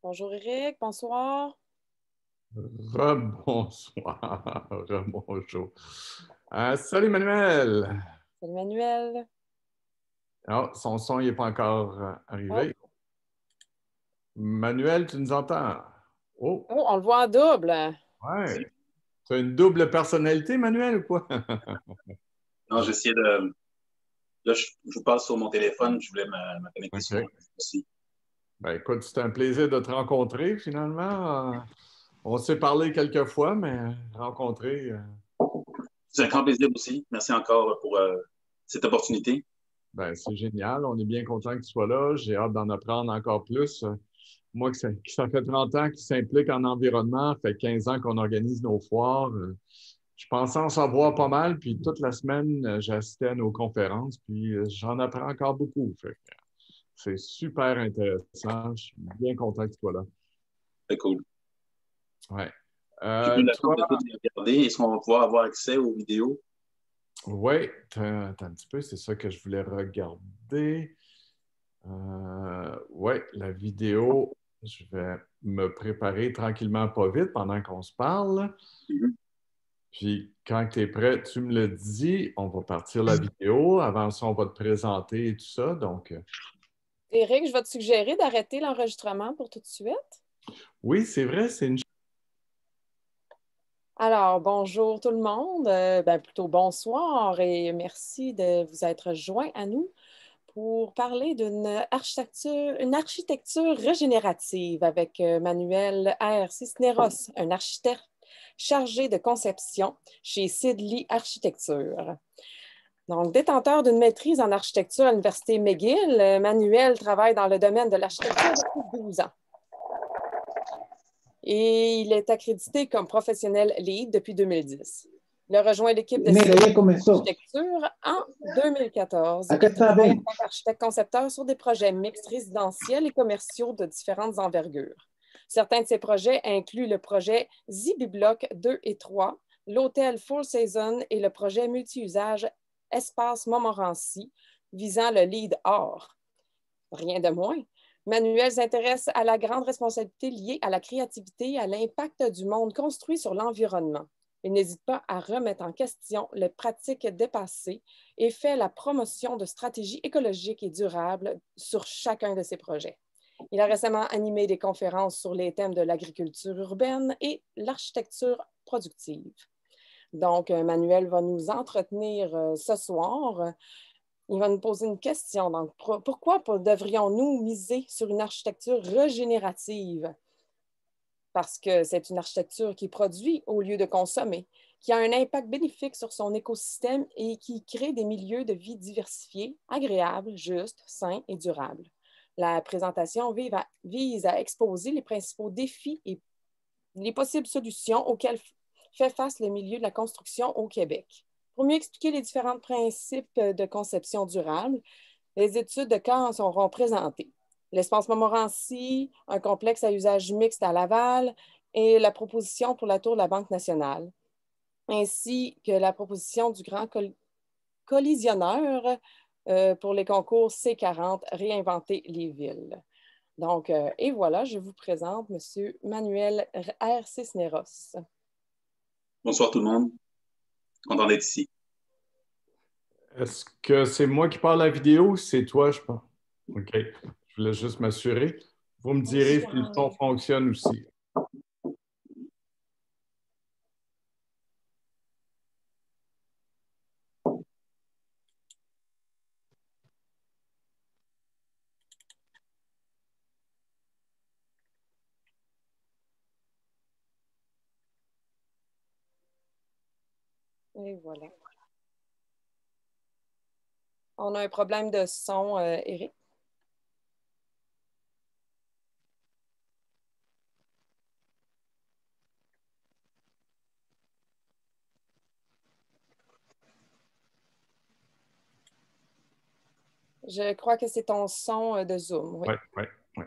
Bonjour Eric, bonsoir. Rebonsoir, rebonjour. Salut Manuel. Salut Manuel. Ah, son son n'est pas encore Oh, arrivé. Manuel, tu nous entends? Oh, oh, on le voit en double. ouais. Tu as une double personnalité, Manuel, ou quoi? Non, j'essayais de. Là, je vous parle sur mon téléphone. Je voulais me connecter sur mon OK. téléphone aussi. Ben, écoute, c'est un plaisir de te rencontrer, finalement. On s'est parlé quelques fois, mais rencontrer, C'est un grand plaisir aussi. Merci encore pour cette opportunité. ben, c'est génial. On est bien content que tu sois là. J'ai hâte d'en apprendre encore plus. Moi, que ça fait 30 ans qu'il s'implique en environnement, ça fait 15 ans qu'on organise nos foires. Je pensais en savoir pas mal, puis toute la semaine, j'assistais à nos conférences, puis j'en apprends encore beaucoup. Fait que c'est super intéressant. Je suis bien content que tu sois là. C'est cool. Ouais. J'ai plus la chance Toi, de tout regarder. Est-ce qu'on va pouvoir avoir accès aux vidéos? oui, attends un petit peu, c'est ça que je voulais regarder. Oui, la vidéo, je vais me préparer tranquillement, pas vite, pendant qu'on se parle. Mhm. Puis quand tu es prêt, tu me le dis, on va partir la vidéo. Avant ça, on va te présenter et tout ça. Donc, Eric, je vais te suggérer d'arrêter l'enregistrement pour tout de suite. oui, c'est vrai, c'est une... Alors, bonjour tout le monde. Plutôt bonsoir et merci de vous être joints à nous pour parler une architecture régénérative avec Manuel R. Cisneros, un architecte chargé de conception chez Sidley Architecture. Donc, détenteur d'une maîtrise en architecture à l'Université McGill, Manuel travaille dans le domaine de l'architecture depuis 12 ans. Et il est accrédité comme professionnel lead depuis 2010. Il a rejoint l'équipe de Mira, ya comenzó. architecture en 2014. Acá Il está, travaille en ven. tant qu'architecte concepteur sur des projets mixtes résidentiels et commerciaux de différentes envergures. Certains de ces projets incluent le projet Zibibloc 2 et 3, l'hôtel Four Seasons et le projet multi-usage Espace Montmorency, visant le lead or. Rien de moins. Manuel s'intéresse à la grande responsabilité liée à la créativité et à l'impact du monde construit sur l'environnement. Il n'hésite pas à remettre en question les pratiques dépassées et fait la promotion de stratégies écologiques et durables sur chacun de ses projets. Il a récemment animé des conférences sur les thèmes de l'agriculture urbaine et l'architecture productive. Donc, Manuel va nous entretenir ce soir. Il va nous poser une question. Donc, pourquoi devrions-nous miser sur une architecture régénérative? Parce que c'est une architecture qui produit au lieu de consommer, qui a un impact bénéfique sur son écosystème et qui crée des milieux de vie diversifiés, agréables, justes, sains et durables. La présentation vise à exposer les principaux défis et les possibles solutions auxquelles fait face le milieu de la construction au Québec. Pour mieux expliquer les différents principes de conception durable, les études de cas seront présentées. L'espace Montmorency, un complexe à usage mixte à Laval et la proposition pour la tour de la Banque nationale, ainsi que la proposition du grand collisionneur pour les concours C40, réinventer les villes. Donc, et voilà, je vous présente M. Manuel R. Cisneros. Bonsoir tout le monde. Content d'être ici. Est-ce que c'est moi qui parle la vidéo ou c'est toi, je pense? OK. Je voulais juste m'assurer. Vous me direz si le son fonctionne aussi. Et voilà. On a un problème de son, Eric. Je crois que c'est ton son de Zoom, oui. Oui, oui,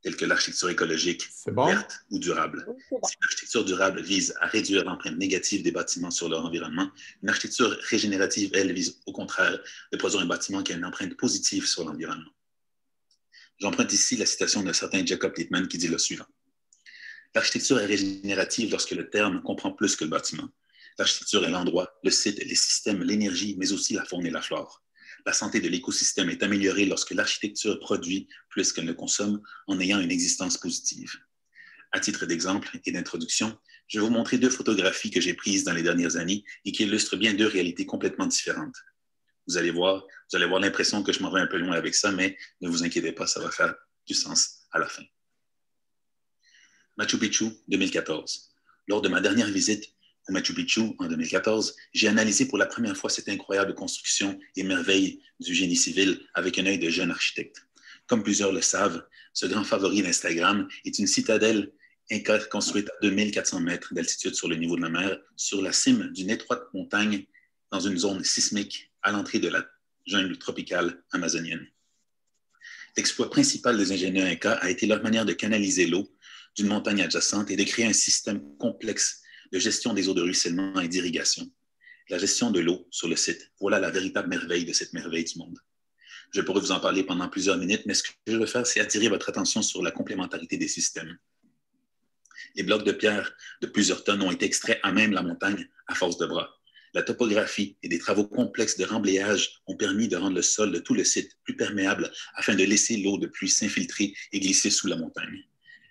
oui. telles que l'architecture écologique, bon? verte ou durable. Oui, c'est bon. Si l'architecture durable vise à réduire l'empreinte négative des bâtiments sur leur environnement, une architecture régénérative, elle, vise au contraire de produire un bâtiment qui a une empreinte positive sur l'environnement. J'emprunte ici la citation d'un certain Jacob Littman qui dit le suivant. L'architecture est régénérative lorsque le terme comprend plus que le bâtiment. L'architecture est l'endroit, le site, les systèmes, l'énergie, mais aussi la faune et la flore. La santé de l'écosystème est améliorée lorsque l'architecture produit plus qu'elle ne consomme en ayant une existence positive. À titre d'exemple et d'introduction, je vais vous montrer 2 photographies que j'ai prises dans les dernières années et qui illustrent bien 2 réalités complètement différentes. Vous allez voir l'impression que je m'en vais un peu loin avec ça, mais ne vous inquiétez pas, ça va faire du sens à la fin. Machu Picchu, 2014. Lors de ma dernière visite au Machu Picchu en 2014, j'ai analysé pour la première fois cette incroyable construction et merveille du génie civil avec un œil de jeune architecte. Comme plusieurs le savent, ce grand favori d'Instagram est une citadelle inca construite à 2400 mètres d'altitude sur le niveau de la mer, sur la cime d'une étroite montagne dans une zone sismique à l'entrée de la jungle tropicale amazonienne. L'exploit principal des ingénieurs incas a été leur manière de canaliser l'eau d'une montagne adjacente et de créer un système complexe de gestion des eaux de ruissellement et d'irrigation. La gestion de l'eau sur le site, voilà la véritable merveille de cette merveille du monde. Je pourrais vous en parler pendant plusieurs minutes, mais ce que je veux faire, c'est attirer votre attention sur la complémentarité des systèmes. Les blocs de pierre de plusieurs tonnes ont été extraits à même la montagne à force de bras. La topographie et des travaux complexes de remblayage ont permis de rendre le sol de tout le site plus perméable afin de laisser l'eau de pluie s'infiltrer et glisser sous la montagne.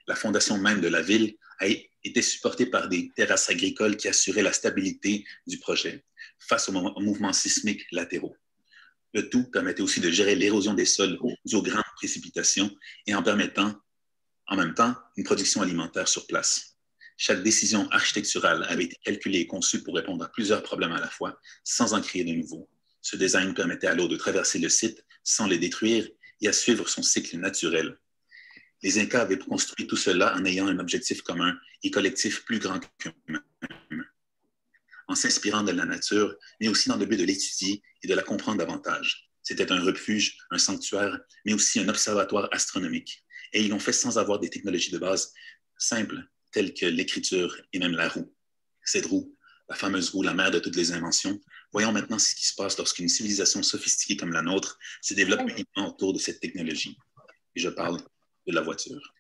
La fondation même de la ville a été supportée par des terrasses agricoles qui assuraient la stabilité du projet face aux mouvements sismiques latéraux. Le tout permettait aussi de gérer l'érosion des sols due aux grandes précipitations et en permettant en même temps une production alimentaire sur place. Chaque décision architecturale avait été calculée et conçue pour répondre à plusieurs problèmes à la fois, sans en créer de nouveaux. Ce design permettait à l'eau de traverser le site sans le détruire et à suivre son cycle naturel. Les Incas avaient construit tout cela en ayant un objectif commun et collectif plus grand qu'eux-mêmes, en s'inspirant de la nature, mais aussi dans le but de l'étudier et de la comprendre davantage. C'était un refuge, un sanctuaire, mais aussi un observatoire astronomique. Et ils l'ont fait sans avoir des technologies de base simples, telles que l'écriture et même la roue. Cette roue, la fameuse roue, la mère de toutes les inventions, voyons maintenant ce qui se passe lorsqu'une civilisation sophistiquée comme la nôtre se développe uniquement autour de cette technologie. Et je parle de la voiture.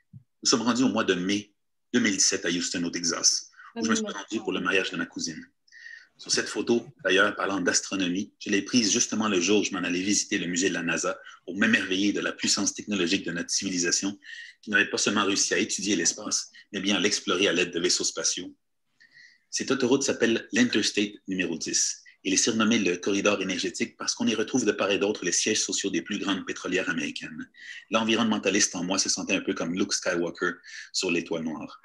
Nous sommes rendus au mois de mai 2017 à Houston, au Texas, où je me suis rendu pour le mariage de ma cousine. Sur cette photo, d'ailleurs, parlant d'astronomie, je l'ai prise justement le jour où je m'en allais visiter le musée de la NASA pour m'émerveiller de la puissance technologique de notre civilisation qui n'avait pas seulement réussi à étudier l'espace, mais bien à l'explorer à l'aide de vaisseaux spatiaux. Cette autoroute s'appelle l'Interstate numéro 10. Il est surnommé le corridor énergétique parce qu'on y retrouve de part et d'autre les sièges sociaux des plus grandes pétrolières américaines. L'environnementaliste en moi se sentait un peu comme Luke Skywalker sur l'étoile noire.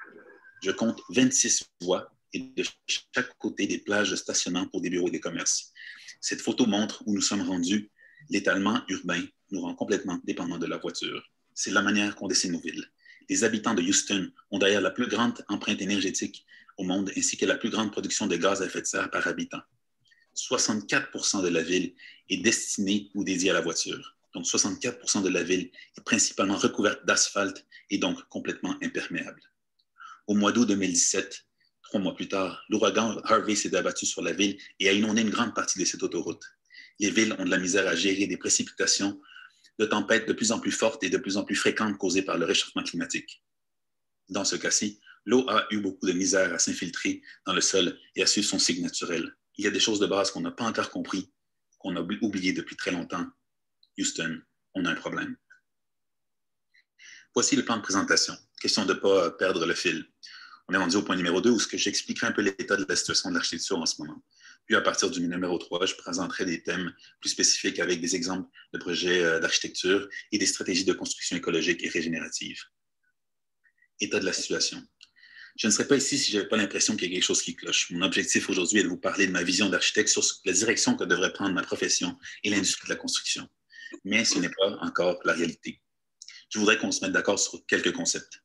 Je compte 26 voies et de chaque côté des plages de stationnement pour des bureaux et des commerces. Cette photo montre où nous sommes rendus. L'étalement urbain nous rend complètement dépendants de la voiture. C'est la manière qu'on dessine nos villes. Les habitants de Houston ont d'ailleurs la plus grande empreinte énergétique au monde ainsi que la plus grande production de gaz à effet de serre par habitant. 64% de la ville est destinée ou dédiée à la voiture. Donc 64% de la ville est principalement recouverte d'asphalte et donc complètement imperméable. Au mois d'août 2017, 3 mois plus tard, l'ouragan Harvey s'est abattu sur la ville et a inondé une grande partie de cette autoroute. Les villes ont de la misère à gérer des précipitations de tempêtes de plus en plus fortes et de plus en plus fréquentes causées par le réchauffement climatique. Dans ce cas-ci, l'eau a eu beaucoup de misère à s'infiltrer dans le sol et à suivre son cycle naturel. Il y a des choses de base qu'on n'a pas encore compris, qu'on a oubliées depuis très longtemps. Houston, on a un problème. Voici le plan de présentation. Question de ne pas perdre le fil. On est rendu au point numéro 2 où j'expliquerai un peu l'état de la situation de l'architecture en ce moment. Puis à partir du numéro 3, je présenterai des thèmes plus spécifiques avec des exemples de projets d'architecture et des stratégies de construction écologique et régénérative. État de la situation. Je ne serais pas ici si je n'avais pas l'impression qu'il y a quelque chose qui cloche. Mon objectif aujourd'hui est de vous parler de ma vision d'architecte sur la direction que devrait prendre ma profession et l'industrie de la construction. Mais ce n'est pas encore la réalité. Je voudrais qu'on se mette d'accord sur quelques concepts.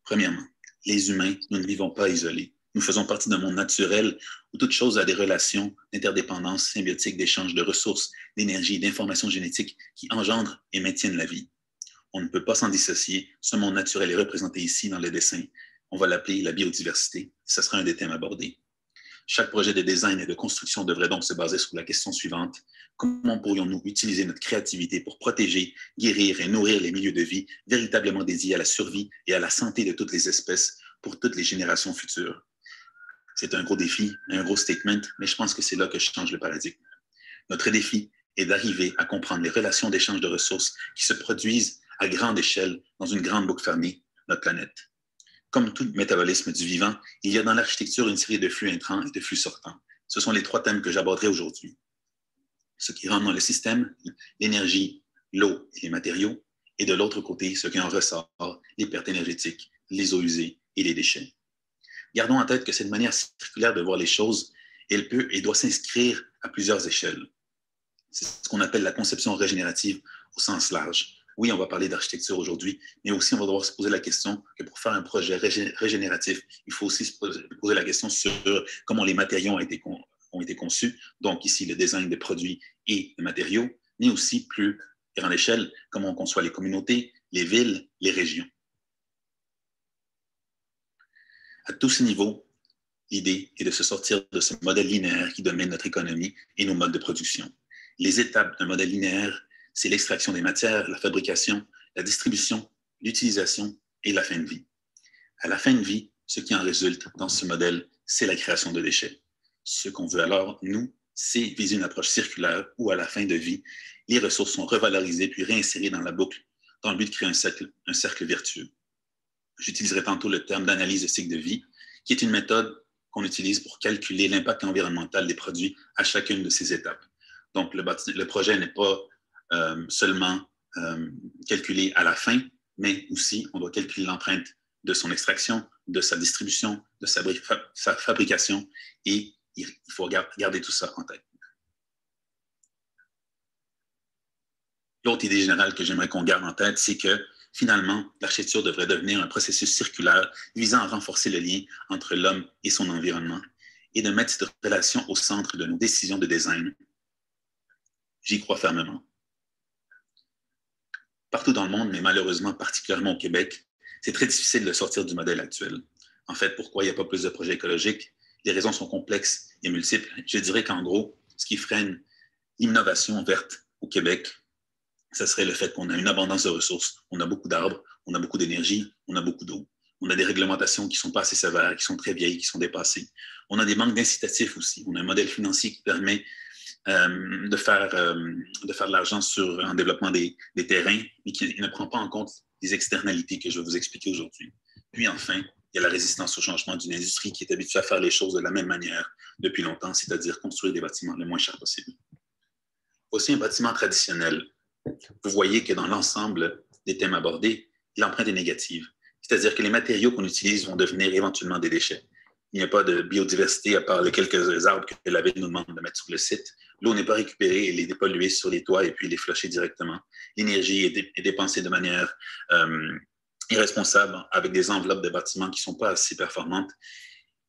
Premièrement, les humains, nous ne vivons pas isolés. Nous faisons partie d'un monde naturel où toute chose a des relations d'interdépendance symbiotique, d'échange de ressources, d'énergie, d'informations génétiques qui engendrent et maintiennent la vie. On ne peut pas s'en dissocier. Ce monde naturel est représenté ici dans le dessin. On va l'appeler la biodiversité. Ce sera un des thèmes abordés. Chaque projet de design et de construction devrait donc se baser sur la question suivante. Comment pourrions-nous utiliser notre créativité pour protéger, guérir et nourrir les milieux de vie véritablement dédiés à la survie et à la santé de toutes les espèces pour toutes les générations futures? C'est un gros défi, un gros statement, mais je pense que c'est là que je change le paradigme. Notre défi est d'arriver à comprendre les relations d'échange de ressources qui se produisent à grande échelle dans une grande boucle fermée, notre planète. Comme tout métabolisme du vivant, il y a dans l'architecture une série de flux entrants et de flux sortants. Ce sont les 3 thèmes que j'aborderai aujourd'hui. Ce qui rentre dans le système, l'énergie, l'eau et les matériaux, et de l'autre côté, ce qui en ressort, les pertes énergétiques, les eaux usées et les déchets. Gardons en tête que cette manière circulaire de voir les choses, elle peut et doit s'inscrire à plusieurs échelles. C'est ce qu'on appelle la conception régénérative au sens large. Oui, on va parler d'architecture aujourd'hui, mais aussi on va devoir se poser la question que pour faire un projet régénératif, il faut aussi se poser la question sur comment les matériaux ont été conçus. Donc ici, le design des produits et des matériaux, mais aussi plus grande échelle, comment on conçoit les communautés, les villes, les régions. À tous ces niveaux, l'idée est de se sortir de ce modèle linéaire qui domine notre économie et nos modes de production. Les étapes d'un modèle linéaire, c'est l'extraction des matières, la fabrication, la distribution, l'utilisation et la fin de vie. À la fin de vie, ce qui en résulte dans ce modèle, c'est la création de déchets. Ce qu'on veut alors, nous, c'est viser une approche circulaire où, à la fin de vie, les ressources sont revalorisées puis réinsérées dans la boucle dans le but de créer un cercle vertueux. J'utiliserai tantôt le terme d'analyse de cycle de vie, qui est une méthode qu'on utilise pour calculer l'impact environnemental des produits à chacune de ces étapes. Donc, le projet n'est pas seulement calculé à la fin, mais aussi on doit calculer l'empreinte de son extraction, de sa distribution, de sa fabrication, et il faut garder tout ça en tête. L'autre idée générale que j'aimerais qu'on garde en tête, c'est que finalement, l'architecture devrait devenir un processus circulaire visant à renforcer le lien entre l'homme et son environnement et de mettre cette relation au centre de nos décisions de design. J'y crois fermement. Partout dans le monde, mais malheureusement particulièrement au Québec, c'est très difficile de sortir du modèle actuel. En fait, pourquoi il n'y a pas plus de projets écologiques? Les raisons sont complexes et multiples. Je dirais qu'en gros, ce qui freine l'innovation verte au Québec, ce serait le fait qu'on a une abondance de ressources. On a beaucoup d'arbres, on a beaucoup d'énergie, on a beaucoup d'eau. On a des réglementations qui ne sont pas assez sévères, qui sont très vieilles, qui sont dépassées. On a des manques d'incitatifs aussi. On a un modèle financier qui permet de faire de l'argent en développement des terrains, mais qui ne prend pas en compte les externalités que je vais vous expliquer aujourd'hui. Puis enfin, il y a la résistance au changement d'une industrie qui est habituée à faire les choses de la même manière depuis longtemps, c'est-à-dire construire des bâtiments le moins cher possible. Aussi un bâtiment traditionnel. Vous voyez que dans l'ensemble des thèmes abordés, l'empreinte est négative. C'est-à-dire que les matériaux qu'on utilise vont devenir éventuellement des déchets. Il n'y a pas de biodiversité à part les quelques arbres que la ville nous demande de mettre sur le site. L'eau n'est pas récupérée, elle est dépolluée sur les toits et puis elle est flushée directement. L'énergie est dépensée de manière irresponsable avec des enveloppes de bâtiments qui ne sont pas assez performantes.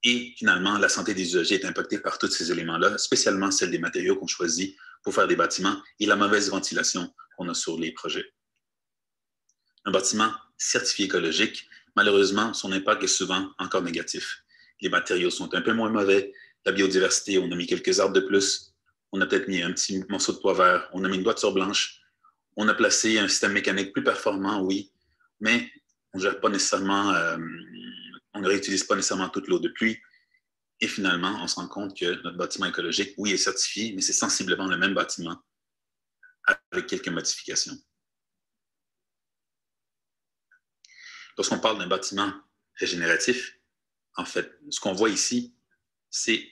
Et finalement, la santé des usagers est impactée par tous ces éléments-là, spécialement celle des matériaux qu'on choisit pour faire des bâtiments et la mauvaise ventilation qu'on a sur les projets. Un bâtiment certifié écologique, malheureusement, son impact est souvent encore négatif. Les matériaux sont un peu moins mauvais, la biodiversité, on a mis quelques arbres de plus, on a peut-être mis un petit morceau de toit vert, on a mis une toiture blanche, on a placé un système mécanique plus performant, oui, mais on ne réutilise pas nécessairement toute l'eau de pluie. Et finalement, on se rend compte que notre bâtiment écologique, oui, est certifié, mais c'est sensiblement le même bâtiment avec quelques modifications. Lorsqu'on parle d'un bâtiment régénératif, en fait, ce qu'on voit ici, c'est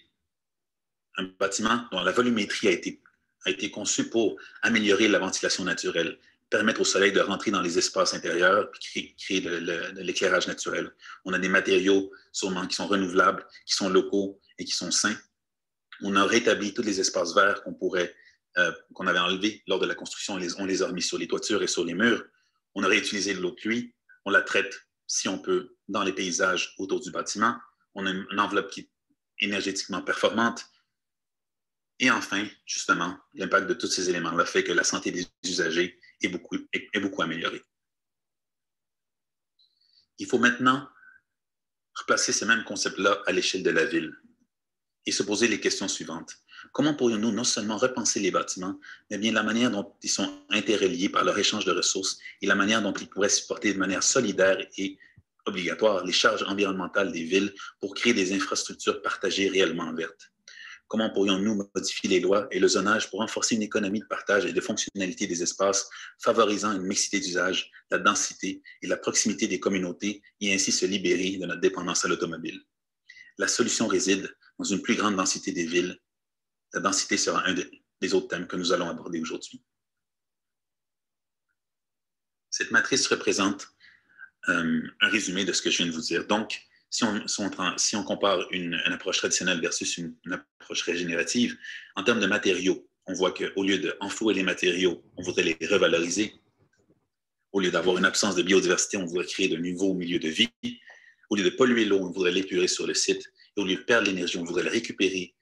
un bâtiment dont la volumétrie a été conçue pour améliorer la ventilation naturelle, permettre au soleil de rentrer dans les espaces intérieurs et créer de l'éclairage naturel. On a des matériaux sûrement qui sont renouvelables, qui sont locaux et qui sont sains. On a rétabli tous les espaces verts qu'on avait enlevés lors de la construction. On les a remis sur les toitures et sur les murs. On a réutilisé l'eau de pluie. On la traite, si on peut, dans les paysages autour du bâtiment. On a une enveloppe qui est énergétiquement performante. Et enfin, justement, l'impact de tous ces éléments-là fait que la santé des usagers est beaucoup améliorée. Il faut maintenant replacer ces mêmes concepts-là à l'échelle de la ville et se poser les questions suivantes. Comment pourrions-nous non seulement repenser les bâtiments, mais bien la manière dont ils sont interreliés par leur échange de ressources et la manière dont ils pourraient supporter de manière solidaire et obligatoire les charges environnementales des villes pour créer des infrastructures partagées réellement vertes? Comment pourrions-nous modifier les lois et le zonage pour renforcer une économie de partage et de fonctionnalité des espaces, favorisant une mixité d'usage, la densité et la proximité des communautés et ainsi se libérer de notre dépendance à l'automobile? La solution réside dans une plus grande densité des villes. La densité sera un des autres thèmes que nous allons aborder aujourd'hui. Cette matrice représente un résumé de ce que je viens de vous dire. Donc, si on compare une approche traditionnelle versus une approche régénérative, en termes de matériaux, on voit qu'au lieu d'enflouer les matériaux, on voudrait les revaloriser. Au lieu d'avoir une absence de biodiversité, on voudrait créer de nouveaux milieux de vie. Au lieu de polluer l'eau, on voudrait l'épurer sur le site. Et au lieu de perdre l'énergie, on voudrait la récupérer.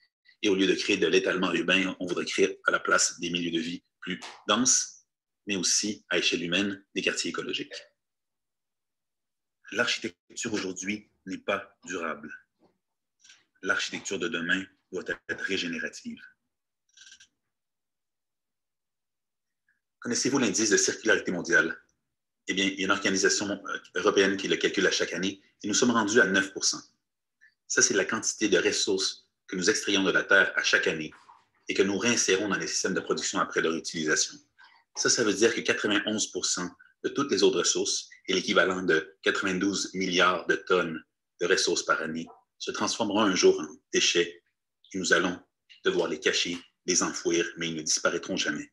Et au lieu de créer de l'étalement urbain, on voudrait créer à la place des milieux de vie plus denses, mais aussi, à échelle humaine, des quartiers écologiques. L'architecture aujourd'hui n'est pas durable. L'architecture de demain doit être régénérative. Connaissez-vous l'indice de circularité mondiale? Eh bien, il y a une organisation européenne qui le calcule à chaque année et nous sommes rendus à 9%. Ça, c'est la quantité de ressources que nous extrayons de la Terre à chaque année et que nous réinsérons dans les systèmes de production après leur utilisation. Ça veut dire que 91% de toutes les autres ressources et l'équivalent de 92 milliards de tonnes de ressources par année se transformeront un jour en déchets et nous allons devoir les cacher, les enfouir, mais ils ne disparaîtront jamais.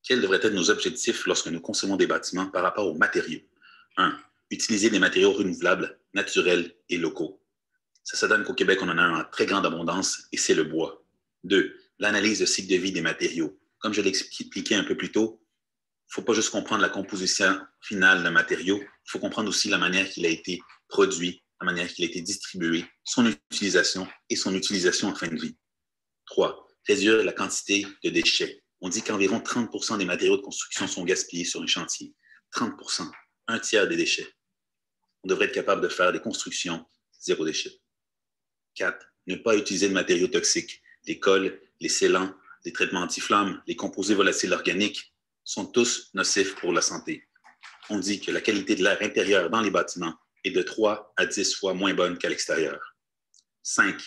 Quels devraient être nos objectifs lorsque nous concevons des bâtiments par rapport aux matériaux? 1. Utiliser des matériaux renouvelables, naturels et locaux. Ça donne qu'au Québec, on en a en très grande abondance et c'est le bois. 2. L'analyse de cycle de vie des matériaux. Comme je l'ai expliqué un peu plus tôt, il ne faut pas juste comprendre la composition finale d'un matériau, il faut comprendre aussi la manière qu'il a été produit, la manière qu'il a été distribué, son utilisation et son utilisation en fin de vie. 3. Réduire la quantité de déchets. On dit qu'environ 30% des matériaux de construction sont gaspillés sur un chantier. 30%, un tiers des déchets. On devrait être capable de faire des constructions zéro déchet. 4. Ne pas utiliser de matériaux toxiques. Les cols, les scellants, les traitements anti-flammes, les composés volatiles organiques sont tous nocifs pour la santé. On dit que la qualité de l'air intérieur dans les bâtiments est de 3 à 10 fois moins bonne qu'à l'extérieur. 5.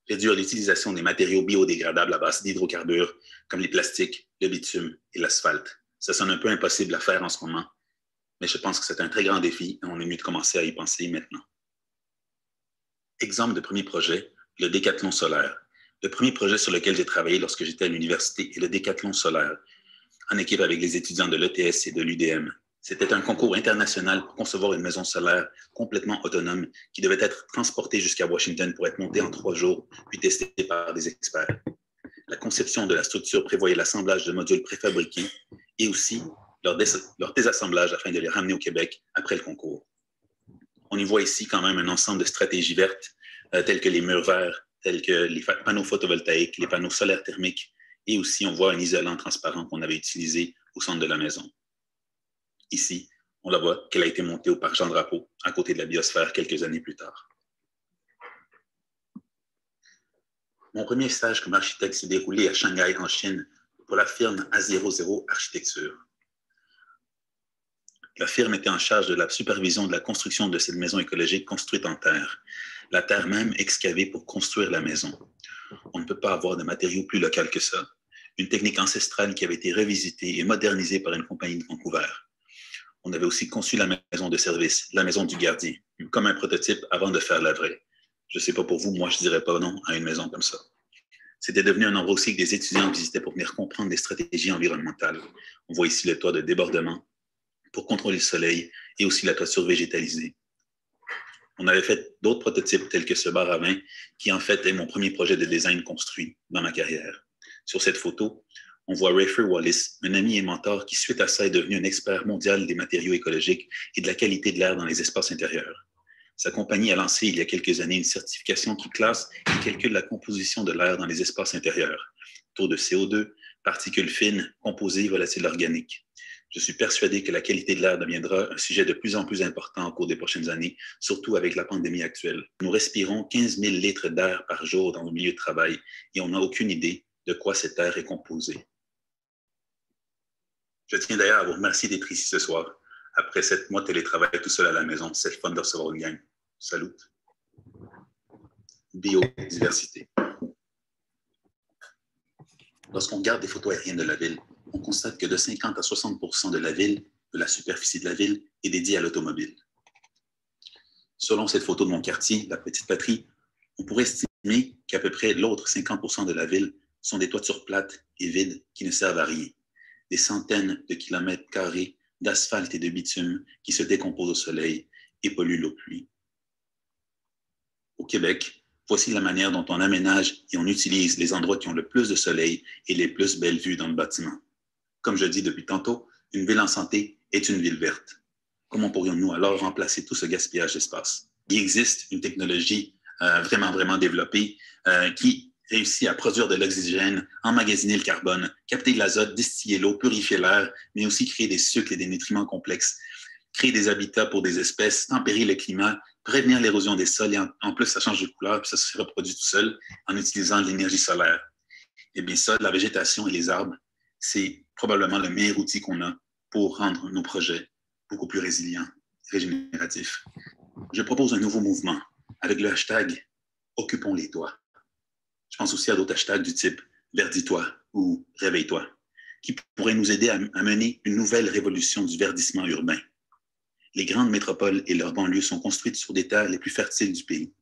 Réduire l'utilisation des matériaux biodégradables à base d'hydrocarbures comme les plastiques, le bitume et l'asphalte. Ça sonne un peu impossible à faire en ce moment, mais je pense que c'est un très grand défi et on est mieux de commencer à y penser maintenant. Exemple de premier projet, le décathlon solaire. Le premier projet sur lequel j'ai travaillé lorsque j'étais à l'université est le décathlon solaire, en équipe avec les étudiants de l'ETS et de l'UDM. C'était un concours international pour concevoir une maison solaire complètement autonome qui devait être transportée jusqu'à Washington pour être montée en 3 jours, puis testée par des experts. La conception de la structure prévoyait l'assemblage de modules préfabriqués et aussi leur désassemblage afin de les ramener au Québec après le concours. On y voit ici quand même un ensemble de stratégies vertes, telles que les murs verts, tels que les panneaux photovoltaïques, les panneaux solaires thermiques, et aussi on voit un isolant transparent qu'on avait utilisé au centre de la maison. Ici, on la voit qu'elle a été montée au parc Jean-Drapeau, à côté de la biosphère quelques années plus tard. Mon premier stage comme architecte s'est déroulé à Shanghai, en Chine, pour la firme A00 Architecture. La firme était en charge de la supervision de la construction de cette maison écologique construite en terre, la terre même excavée pour construire la maison. On ne peut pas avoir de matériaux plus local que ça. Une technique ancestrale qui avait été revisitée et modernisée par une compagnie de Vancouver. On avait aussi conçu la maison de service, la maison du gardien, comme un prototype avant de faire la vraie. Je ne sais pas pour vous, moi je ne dirais pas non à une maison comme ça. C'était devenu un endroit aussi que des étudiants visitaient pour venir comprendre des stratégies environnementales. On voit ici le toit de débordement pour contrôler le soleil et aussi la toiture végétalisée. On avait fait d'autres prototypes tels que ce bar à vin qui en fait est mon premier projet de design construit dans ma carrière. Sur cette photo, on voit Rafer Wallace, un ami et mentor qui, suite à ça, est devenu un expert mondial des matériaux écologiques et de la qualité de l'air dans les espaces intérieurs. Sa compagnie a lancé il y a quelques années une certification qui classe et calcule la composition de l'air dans les espaces intérieurs, taux de CO2, particules fines, composés, volatiles organiques. Je suis persuadé que la qualité de l'air deviendra un sujet de plus en plus important au cours des prochaines années, surtout avec la pandémie actuelle. Nous respirons 15 000 litres d'air par jour dans nos milieux de travail et on n'a aucune idée de quoi cet air est composé. Je tiens d'ailleurs à vous remercier d'être ici ce soir. Après 7 mois de télétravail tout seul à la maison, c'est le fun de recevoir une gang. Salut. Biodiversité. Lorsqu'on regarde des photos aériennes de la ville, on constate que de 50 à 60 % de la ville, de la superficie de la ville, est dédiée à l'automobile. Selon cette photo de mon quartier, la Petite Patrie, on pourrait estimer qu'à peu près l'autre 50 % de la ville sont des toitures plates et vides qui ne servent à rien. Des centaines de kilomètres carrés d'asphalte et de bitume qui se décomposent au soleil et polluent l'eau de pluie. Au Québec, voici la manière dont on aménage et on utilise les endroits qui ont le plus de soleil et les plus belles vues dans le bâtiment. Comme je dis depuis tantôt, une ville en santé est une ville verte. Comment pourrions-nous alors remplacer tout ce gaspillage d'espace? Il existe une technologie vraiment développée qui réussit à produire de l'oxygène, emmagasiner le carbone, capter l'azote, distiller l'eau, purifier l'air, mais aussi créer des sucres et des nutriments complexes, créer des habitats pour des espèces, tempérer le climat, prévenir l'érosion des sols et en plus, ça change de couleur puis ça se reproduit tout seul en utilisant l'énergie solaire. Eh bien ça, la végétation et les arbres, c'est probablement le meilleur outil qu'on a pour rendre nos projets beaucoup plus résilients, régénératifs. Je propose un nouveau mouvement avec le hashtag « Occupons les toits ». Je pense aussi à d'autres hashtags du type « Verdis-toi » ou « Réveille-toi » qui pourraient nous aider à mener une nouvelle révolution du verdissement urbain. Les grandes métropoles et leurs banlieues sont construites sur des terres les plus fertiles du pays.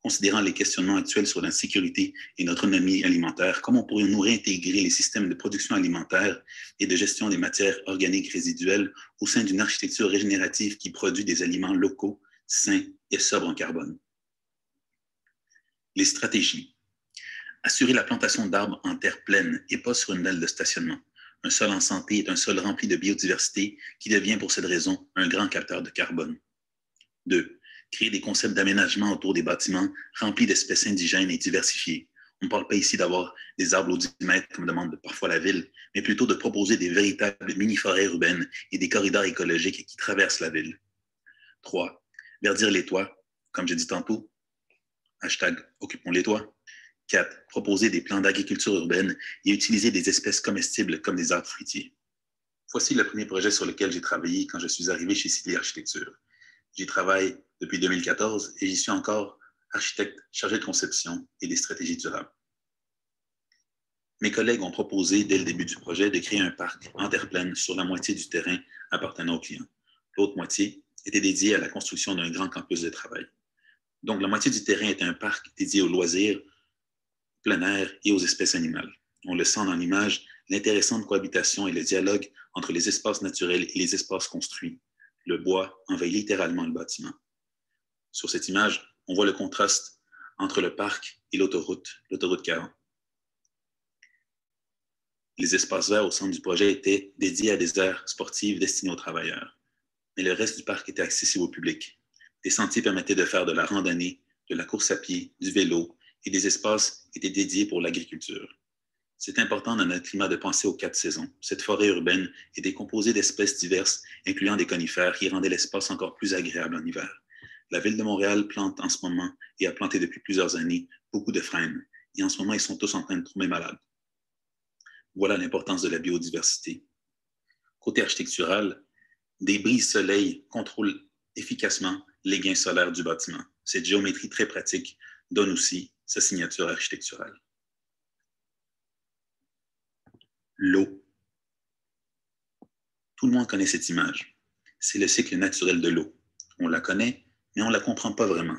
Considérant les questionnements actuels sur l'insécurité et notre autonomie alimentaire, comment pourrions-nous réintégrer les systèmes de production alimentaire et de gestion des matières organiques résiduelles au sein d'une architecture régénérative qui produit des aliments locaux, sains et sobres en carbone? Les stratégies. Assurer la plantation d'arbres en terre pleine et pas sur une dalle de stationnement. Un sol en santé est un sol rempli de biodiversité qui devient pour cette raison un grand capteur de carbone. 2. Créer des concepts d'aménagement autour des bâtiments remplis d'espèces indigènes et diversifiées. On ne parle pas ici d'avoir des arbres aux 10 mètres comme demande parfois la ville, mais plutôt de proposer des véritables mini-forêts urbaines et des corridors écologiques qui traversent la ville. 3. Verdir les toits, comme j'ai dit tantôt, hashtag occupons les toits. 4. Proposer des plans d'agriculture urbaine et utiliser des espèces comestibles comme des arbres fruitiers. Voici le premier projet sur lequel j'ai travaillé quand je suis arrivé chez City Architecture. J'y travaille depuis 2014 et j'y suis encore architecte chargé de conception et des stratégies durables. Mes collègues ont proposé, dès le début du projet, de créer un parc en terre pleine sur la moitié du terrain appartenant aux clients. L'autre moitié était dédiée à la construction d'un grand campus de travail. Donc, la moitié du terrain est un parc dédié aux loisirs, plein air et aux espèces animales. On le sent dans l'image, l'intéressante cohabitation et le dialogue entre les espaces naturels et les espaces construits. Le bois envahit littéralement le bâtiment. Sur cette image, on voit le contraste entre le parc et l'autoroute 40. Les espaces verts au centre du projet étaient dédiés à des aires sportives destinées aux travailleurs. Mais le reste du parc était accessible au public. Des sentiers permettaient de faire de la randonnée, de la course à pied, du vélo, et des espaces étaient dédiés pour l'agriculture. C'est important dans notre climat de penser aux 4 saisons. Cette forêt urbaine était composée d'espèces diverses, incluant des conifères, qui rendaient l'espace encore plus agréable en hiver. La Ville de Montréal plante en ce moment, et a planté depuis plusieurs années, beaucoup de frênes. Et en ce moment, ils sont tous en train de tomber malades. Voilà l'importance de la biodiversité. Côté architectural, des brises-soleil contrôlent efficacement les gains solaires du bâtiment. Cette géométrie très pratique donne aussi sa signature architecturale. L'eau. Tout le monde connaît cette image. C'est le cycle naturel de l'eau. On la connaît, mais on ne la comprend pas vraiment.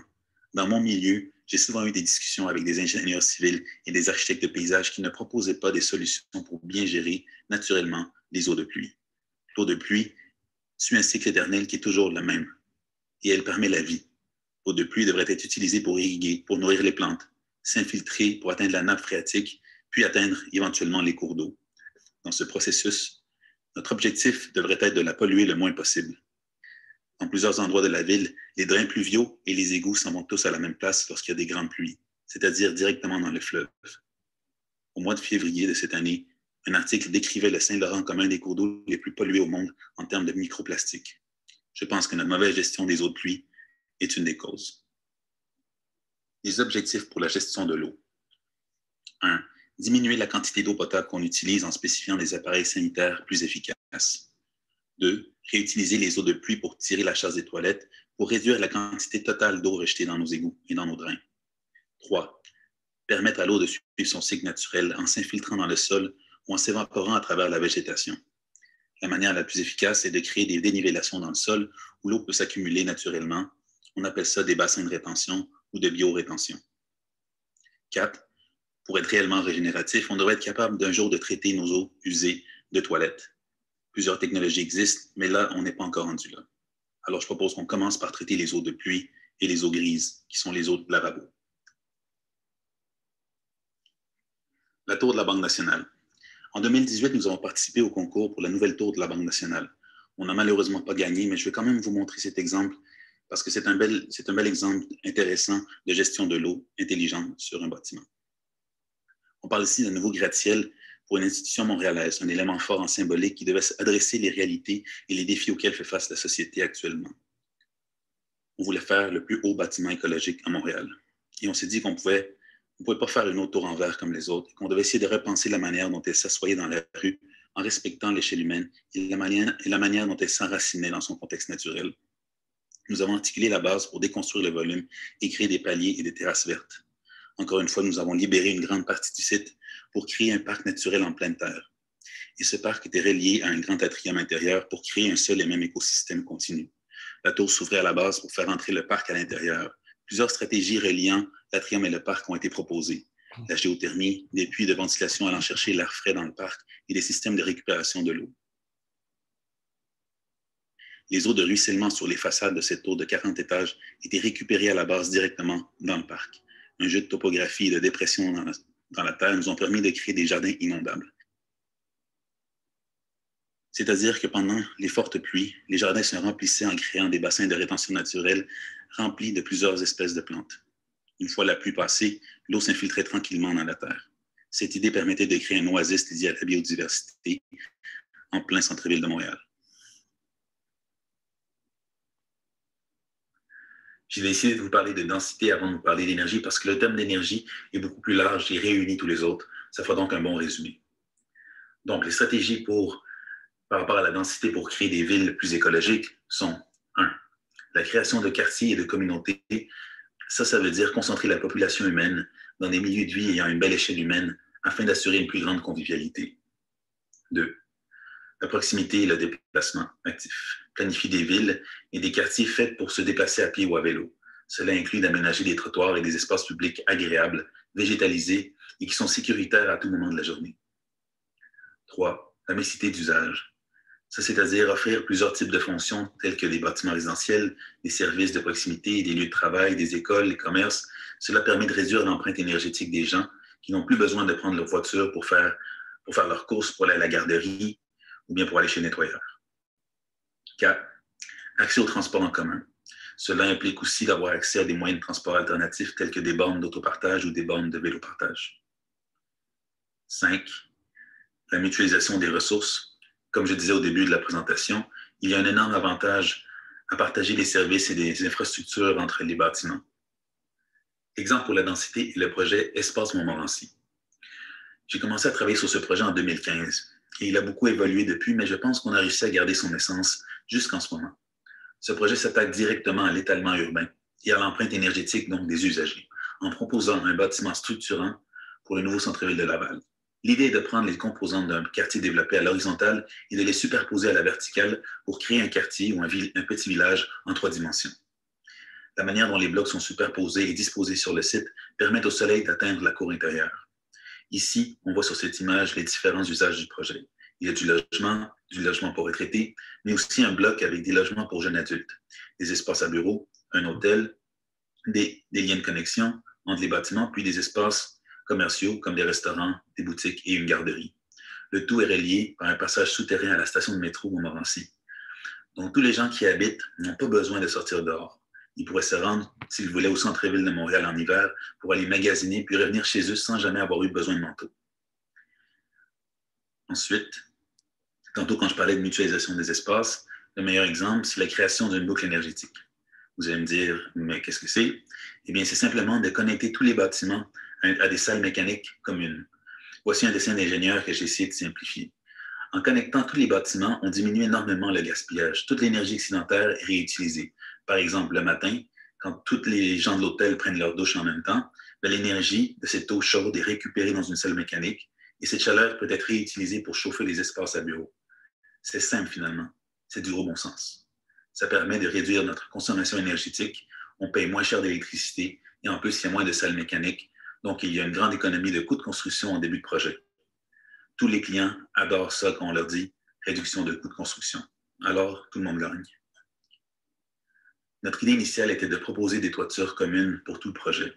Dans mon milieu, j'ai souvent eu des discussions avec des ingénieurs civils et des architectes de paysage qui ne proposaient pas des solutions pour bien gérer naturellement les eaux de pluie. L'eau de pluie suit un cycle éternel qui est toujours le même, et elle permet la vie. L'eau de pluie devrait être utilisée pour irriguer, pour nourrir les plantes, s'infiltrer pour atteindre la nappe phréatique, puis atteindre éventuellement les cours d'eau. Dans ce processus, notre objectif devrait être de la polluer le moins possible. Dans plusieurs endroits de la ville, les drains pluviaux et les égouts s'en vont tous à la même place lorsqu'il y a des grandes pluies, c'est-à-dire directement dans le fleuve. Au mois de février de cette année, Un article décrivait le Saint-Laurent comme un des cours d'eau les plus pollués au monde en termes de microplastiques. Je pense que notre mauvaise gestion des eaux de pluie est une des causes. Les objectifs pour la gestion de l'eau. 1. Diminuer la quantité d'eau potable qu'on utilise en spécifiant des appareils sanitaires plus efficaces. 2. Réutiliser les eaux de pluie pour tirer la chasse des toilettes pour réduire la quantité totale d'eau rejetée dans nos égouts et dans nos drains. 3. Permettre à l'eau de suivre son cycle naturel en s'infiltrant dans le sol ou en s'évaporant à travers la végétation. La manière la plus efficace est de créer des dénivellations dans le sol où l'eau peut s'accumuler naturellement. On appelle ça des bassins de rétention ou de biorétention. 4. Pour être réellement régénératif, on devrait être capable d'un jour de traiter nos eaux usées de toilettes. Plusieurs technologies existent, mais là, on n'est pas encore rendu là. Alors, je propose qu'on commence par traiter les eaux de pluie et les eaux grises, qui sont les eaux de lavabo. La tour de la Banque nationale. En 2018, nous avons participé au concours pour la nouvelle tour de la Banque nationale. On n'a malheureusement pas gagné, mais je vais quand même vous montrer cet exemple parce que c'est un bel exemple intéressant de gestion de l'eau intelligente sur un bâtiment. On parle ici d'un nouveau gratte-ciel pour une institution montréalaise, un élément fort en symbolique qui devait adresser les réalités et les défis auxquels fait face la société actuellement. On voulait faire le plus haut bâtiment écologique à Montréal. Et on s'est dit qu'on ne pouvait pas faire une autre tour en verre comme les autres, qu'on devait essayer de repenser la manière dont elle s'assoyait dans la rue en respectant l'échelle humaine et la manière dont elle s'enracinait dans son contexte naturel. Nous avons articulé la base pour déconstruire le volume et créer des paliers et des terrasses vertes. Encore une fois, nous avons libéré une grande partie du site pour créer un parc naturel en pleine terre. Et ce parc était relié à un grand atrium intérieur pour créer un seul et même écosystème continu. La tour s'ouvrait à la base pour faire entrer le parc à l'intérieur. Plusieurs stratégies reliant l'atrium et le parc ont été proposées. La géothermie, des puits de ventilation allant chercher l'air frais dans le parc et des systèmes de récupération de l'eau. Les eaux de ruissellement sur les façades de cette tour de 40 étages étaient récupérées à la base directement dans le parc. Un jeu de topographie et de dépression dans la terre nous ont permis de créer des jardins inondables. C'est-à-dire que pendant les fortes pluies, les jardins se remplissaient en créant des bassins de rétention naturelle remplis de plusieurs espèces de plantes. Une fois la pluie passée, l'eau s'infiltrait tranquillement dans la terre. Cette idée permettait de créer un oasis dédié à la biodiversité en plein centre-ville de Montréal. J'ai décidé de vous parler de densité avant de vous parler d'énergie parce que le thème d'énergie est beaucoup plus large et réunit tous les autres. Ça fera donc un bon résumé. Donc, les stratégies par rapport à la densité pour créer des villes plus écologiques sont 1. La création de quartiers et de communautés. Ça veut dire concentrer la population humaine dans des milieux de vie ayant une belle échelle humaine afin d'assurer une plus grande convivialité. 2. La proximité et le déplacement actif. Planifier des villes et des quartiers faits pour se déplacer à pied ou à vélo. Cela inclut d'aménager des trottoirs et des espaces publics agréables, végétalisés et qui sont sécuritaires à tout moment de la journée. 3. La mixité d'usage. Ça, c'est-à-dire offrir plusieurs types de fonctions telles que des bâtiments résidentiels, des services de proximité, des lieux de travail, des écoles, des commerces. Cela permet de réduire l'empreinte énergétique des gens qui n'ont plus besoin de prendre leur voiture pour faire leurs courses, pour aller à la garderie ou bien pour aller chez le nettoyeur. 4. Accès au transport en commun. Cela implique aussi d'avoir accès à des moyens de transport alternatifs tels que des bornes d'autopartage ou des bornes de vélopartage. 5. La mutualisation des ressources. Comme je disais au début de la présentation, il y a un énorme avantage à partager des services et des infrastructures entre les bâtiments. Exemple pour la densité est le projet Espace Montmorency. J'ai commencé à travailler sur ce projet en 2015 et il a beaucoup évolué depuis, mais je pense qu'on a réussi à garder son essence jusqu'en ce moment. Ce projet s'attaque directement à l'étalement urbain et à l'empreinte énergétique donc des usagers, en proposant un bâtiment structurant pour le nouveau centre-ville de Laval. L'idée est de prendre les composantes d'un quartier développé à l'horizontale et de les superposer à la verticale pour créer un quartier ou un petit village en 3 dimensions. La manière dont les blocs sont superposés et disposés sur le site permet au soleil d'atteindre la cour intérieure. Ici, on voit sur cette image les différents usages du projet. Il y a du logement pour retraités, mais aussi un bloc avec des logements pour jeunes adultes, des espaces à bureaux, un hôtel, des liens de connexion entre les bâtiments, puis des espaces commerciaux comme des restaurants, des boutiques et une garderie. Le tout est relié par un passage souterrain à la station de métro Montmorency. Donc, tous les gens qui y habitent n'ont pas besoin de sortir dehors. Ils pourraient se rendre, s'ils voulaient, au centre-ville de Montréal en hiver pour aller magasiner puis revenir chez eux sans jamais avoir eu besoin de manteau. Ensuite, tantôt quand je parlais de mutualisation des espaces, le meilleur exemple, c'est la création d'une boucle énergétique. Vous allez me dire, mais qu'est-ce que c'est? Eh bien, c'est simplement de connecter tous les bâtiments à des salles mécaniques communes. Voici un dessin d'ingénieur que j'ai essayé de simplifier. En connectant tous les bâtiments, on diminue énormément le gaspillage. Toute l'énergie excédentaire est réutilisée. Par exemple, le matin, quand tous les gens de l'hôtel prennent leur douche en même temps, l'énergie de cette eau chaude est récupérée dans une salle mécanique et cette chaleur peut être réutilisée pour chauffer les espaces à bureau. C'est simple finalement. C'est du gros bon sens. Ça permet de réduire notre consommation énergétique. On paye moins cher d'électricité et en plus, il y a moins de salles mécaniques. Donc, il y a une grande économie de coûts de construction en début de projet. Tous les clients adorent ça quand on leur dit réduction de coûts de construction. Alors, tout le monde gagne. Notre idée initiale était de proposer des toitures communes pour tout le projet.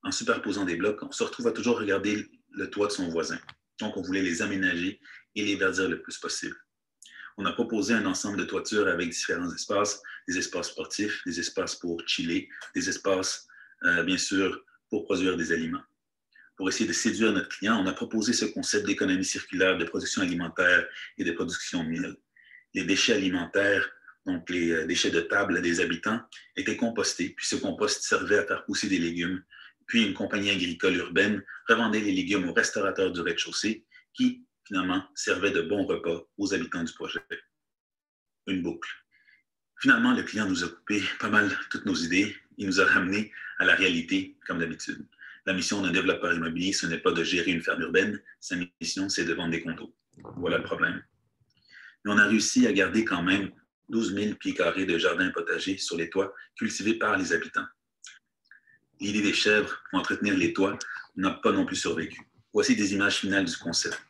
En superposant des blocs, on se retrouve à toujours regarder le toit de son voisin. Donc, on voulait les aménager et les verdir le plus possible. On a proposé un ensemble de toitures avec différents espaces, des espaces sportifs, des espaces pour chiller, des espaces, bien sûr, pour produire des aliments. Pour essayer de séduire notre client, on a proposé ce concept d'économie circulaire de production alimentaire et de production de miel. Les déchets alimentaires, donc les déchets de table des habitants, étaient compostés, puis ce compost servait à faire pousser des légumes. Puis une compagnie agricole urbaine revendait les légumes aux restaurateurs du rez-de-chaussée qui, finalement, servaient de bons repas aux habitants du projet. Une boucle. Finalement, le client nous a coupé pas mal toutes nos idées. Il nous a ramenés à la réalité, comme d'habitude. La mission d'un développeur immobilier, ce n'est pas de gérer une ferme urbaine. Sa mission, c'est de vendre des condos. Voilà le problème. Mais on a réussi à garder quand même 12 000 pieds carrés de jardins potagers sur les toits cultivés par les habitants. L'idée des chèvres pour entretenir les toits n'a pas non plus survécu. Voici des images finales du concept,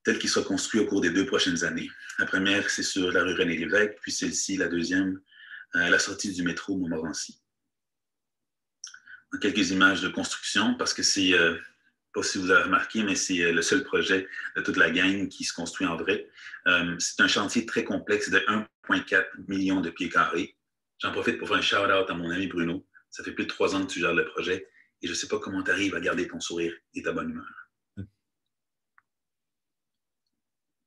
tel qu'il sera construit au cours des 2 prochaines années. La première, c'est sur la rue René-Lévesque, puis celle-ci, la deuxième, à la sortie du métro Montmorency. Quelques images de construction, parce que c'est, pas si vous avez remarqué, mais c'est le seul projet de toute la gang qui se construit en vrai. C'est un chantier très complexe de 1,4 million de pieds carrés. J'en profite pour faire un shout-out à mon ami Bruno. Ça fait plus de 3 ans que tu gères le projet et je ne sais pas comment tu arrives à garder ton sourire et ta bonne humeur.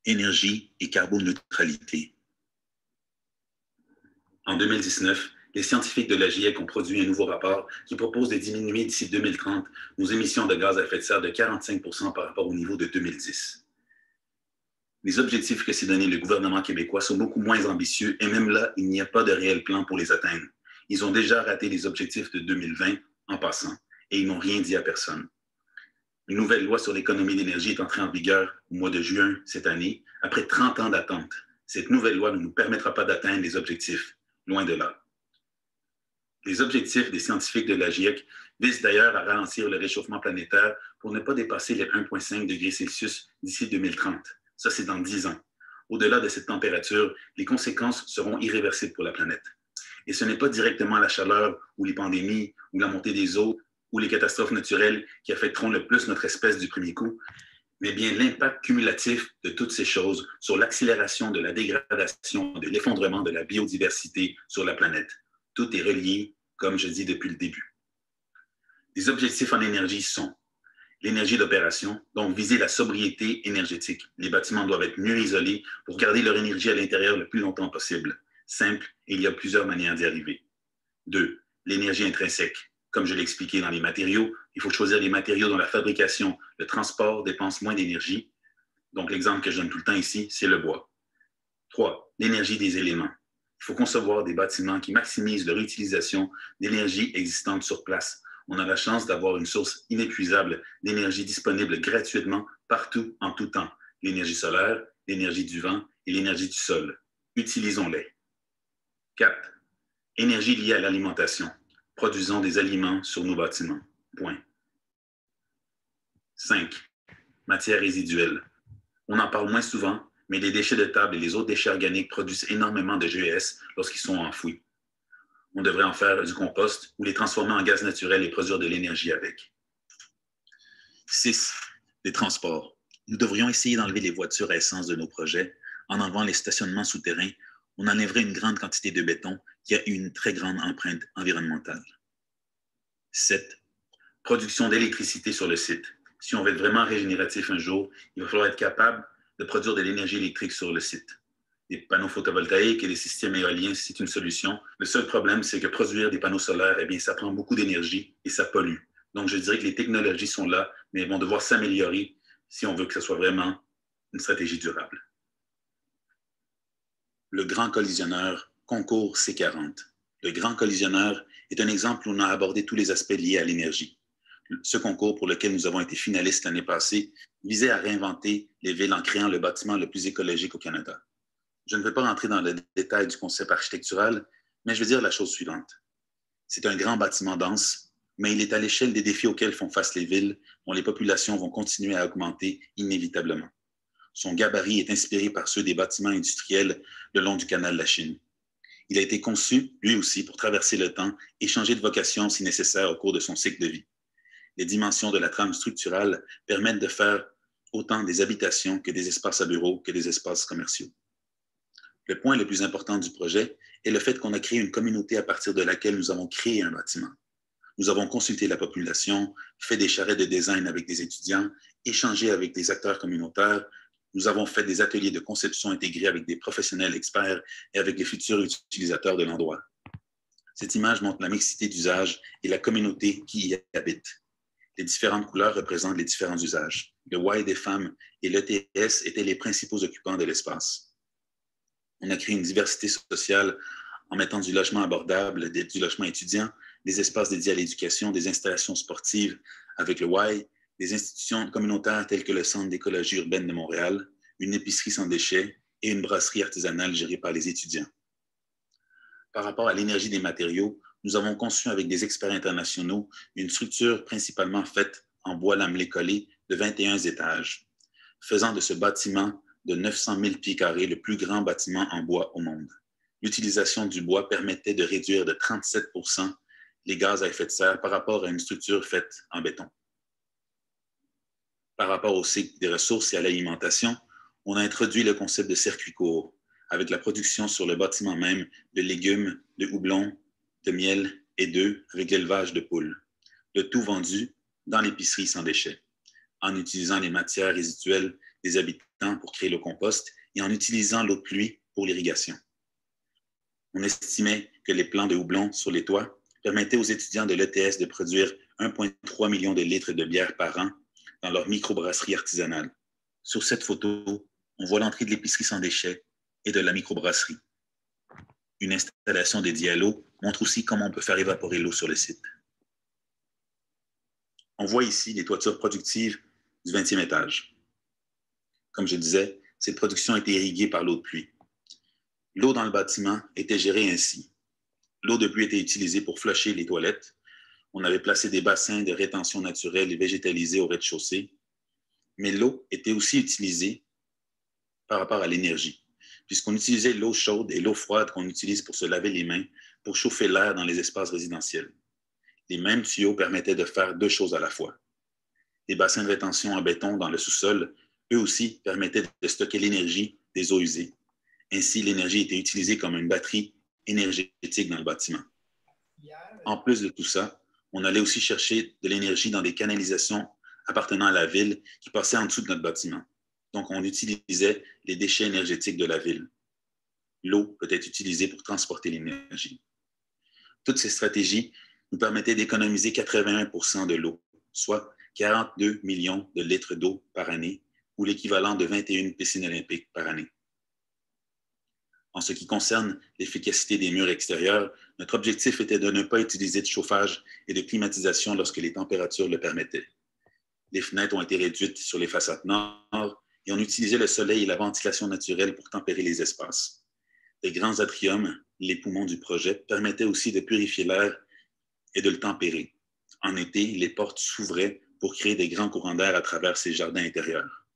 Énergie et carboneutralité. En 2019, les scientifiques de la GIEC ont produit un nouveau rapport qui propose de diminuer d'ici 2030 nos émissions de gaz à effet de serre de 45 % par rapport au niveau de 2010. Les objectifs que s'est donné le gouvernement québécois sont beaucoup moins ambitieux et même là, il n'y a pas de réel plan pour les atteindre. Ils ont déjà raté les objectifs de 2020 en passant et ils n'ont rien dit à personne. Une nouvelle loi sur l'économie d'énergie est entrée en vigueur au mois de juin cette année, après 30 ans d'attente. Cette nouvelle loi ne nous permettra pas d'atteindre les objectifs, loin de là. Les objectifs des scientifiques de la GIEC visent d'ailleurs à ralentir le réchauffement planétaire pour ne pas dépasser les 1,5 degrés Celsius d'ici 2030. Ça, c'est dans 10 ans. Au-delà de cette température, les conséquences seront irréversibles pour la planète. Et ce n'est pas directement la chaleur ou les pandémies ou la montée des eaux ou les catastrophes naturelles qui affecteront le plus notre espèce du premier coup, mais bien l'impact cumulatif de toutes ces choses sur l'accélération de la dégradation, de l'effondrement de la biodiversité sur la planète. Tout est relié, comme je dis depuis le début. Les objectifs en énergie sont l'énergie d'opération, donc viser la sobriété énergétique. Les bâtiments doivent être mieux isolés pour garder leur énergie à l'intérieur le plus longtemps possible. Simple, et il y a plusieurs manières d'y arriver. 2. L'énergie intrinsèque. Comme je l'ai expliqué dans les matériaux, il faut choisir les matériaux dont la fabrication, le transport dépense moins d'énergie. Donc, l'exemple que je donne tout le temps ici, c'est le bois. 3. L'énergie des éléments. Il faut concevoir des bâtiments qui maximisent leur utilisation d'énergie existante sur place. On a la chance d'avoir une source inépuisable d'énergie disponible gratuitement partout, en tout temps. L'énergie solaire, l'énergie du vent et l'énergie du sol. Utilisons-les. 4. Énergie liée à l'alimentation. Produisons des aliments sur nos bâtiments. Point. 5. Matières résiduelles. On en parle moins souvent, mais les déchets de table et les autres déchets organiques produisent énormément de GES lorsqu'ils sont enfouis. On devrait en faire du compost ou les transformer en gaz naturel et produire de l'énergie avec. 6. Les transports. Nous devrions essayer d'enlever les voitures à essence de nos projets. En enlevant les stationnements souterrains, on enlèverait une grande quantité de béton qui a une très grande empreinte environnementale. 7. Production d'électricité sur le site. Si on veut être vraiment régénératif un jour, il va falloir être capable de produire de l'énergie électrique sur le site. Des panneaux photovoltaïques et des systèmes éoliens, c'est une solution. Le seul problème, c'est que produire des panneaux solaires, eh bien, ça prend beaucoup d'énergie et ça pollue. Donc, je dirais que les technologies sont là, mais elles vont devoir s'améliorer si on veut que ce soit vraiment une stratégie durable. Le Grand Collisionneur Concours C40. Le Grand Collisionneur est un exemple où on a abordé tous les aspects liés à l'énergie. Ce concours, pour lequel nous avons été finalistes l'année passée, visait à réinventer les villes en créant le bâtiment le plus écologique au Canada. Je ne vais pas rentrer dans le détail du concept architectural, mais je veux dire la chose suivante. C'est un grand bâtiment dense, mais il est à l'échelle des défis auxquels font face les villes, dont les populations vont continuer à augmenter inévitablement. Son gabarit est inspiré par ceux des bâtiments industriels le long du canal de la Chine. Il a été conçu, lui aussi, pour traverser le temps et changer de vocation si nécessaire au cours de son cycle de vie. Les dimensions de la trame structurale permettent de faire autant des habitations que des espaces à bureaux que des espaces commerciaux. Le point le plus important du projet est le fait qu'on a créé une communauté à partir de laquelle nous avons créé un bâtiment. Nous avons consulté la population, fait des charrettes de design avec des étudiants, échangé avec des acteurs communautaires. Nous avons fait des ateliers de conception intégrés avec des professionnels experts et avec les futurs utilisateurs de l'endroit. Cette image montre la mixité d'usages et la communauté qui y habite. Les différentes couleurs représentent les différents usages. Le Y des femmes et l'ETS étaient les principaux occupants de l'espace. On a créé une diversité sociale en mettant du logement abordable, du logement étudiant, des espaces dédiés à l'éducation, des installations sportives avec le Y, des institutions communautaires telles que le Centre d'écologie urbaine de Montréal, une épicerie sans déchets et une brasserie artisanale gérée par les étudiants. Par rapport à l'énergie des matériaux, nous avons conçu avec des experts internationaux une structure principalement faite en bois lamelé collé de 21 étages, faisant de ce bâtiment de 900 000 pieds carrés le plus grand bâtiment en bois au monde. L'utilisation du bois permettait de réduire de 37 % les gaz à effet de serre par rapport à une structure faite en béton. Par rapport au cycle des ressources et à l'alimentation, on a introduit le concept de circuit court, avec la production sur le bâtiment même de légumes, de houblon, de miel et d'œufs avec l'élevage de poules. Le tout vendu dans l'épicerie sans déchets, en utilisant les matières résiduelles des habitants pour créer le compost et en utilisant l'eau de pluie pour l'irrigation. On estimait que les plants de houblon sur les toits permettaient aux étudiants de l'ETS de produire 1,3 million de litres de bière par an dans leur microbrasserie artisanale. Sur cette photo, on voit l'entrée de l'épicerie sans déchets et de la microbrasserie. Une installation dédiée à l'eau montre aussi comment on peut faire évaporer l'eau sur le site. On voit ici les toitures productives du 20e étage. Comme je disais, cette production était irriguée par l'eau de pluie. L'eau dans le bâtiment était gérée ainsi. L'eau de pluie était utilisée pour flusher les toilettes. On avait placé des bassins de rétention naturelle et végétalisés au rez-de-chaussée. Mais l'eau était aussi utilisée par rapport à l'énergie, puisqu'on utilisait l'eau chaude et l'eau froide qu'on utilise pour se laver les mains, pour chauffer l'air dans les espaces résidentiels. Les mêmes tuyaux permettaient de faire deux choses à la fois. Les bassins de rétention en béton dans le sous-sol, eux aussi, permettaient de stocker l'énergie des eaux usées. Ainsi, l'énergie était utilisée comme une batterie énergétique dans le bâtiment. En plus de tout ça, on allait aussi chercher de l'énergie dans des canalisations appartenant à la ville qui passaient en dessous de notre bâtiment. Donc, on utilisait les déchets énergétiques de la ville. L'eau peut être utilisée pour transporter l'énergie. Toutes ces stratégies nous permettaient d'économiser 81 % de l'eau, soit 42 millions de litres d'eau par année, ou l'équivalent de 21 piscines olympiques par année. En ce qui concerne l'efficacité des murs extérieurs, notre objectif était de ne pas utiliser de chauffage et de climatisation lorsque les températures le permettaient. Les fenêtres ont été réduites sur les façades nord et on utilisait le soleil et la ventilation naturelle pour tempérer les espaces. Les grands atriums, les poumons du projet, permettaient aussi de purifier l'air et de le tempérer. En été, les portes s'ouvraient pour créer des grands courants d'air à travers ces jardins intérieurs.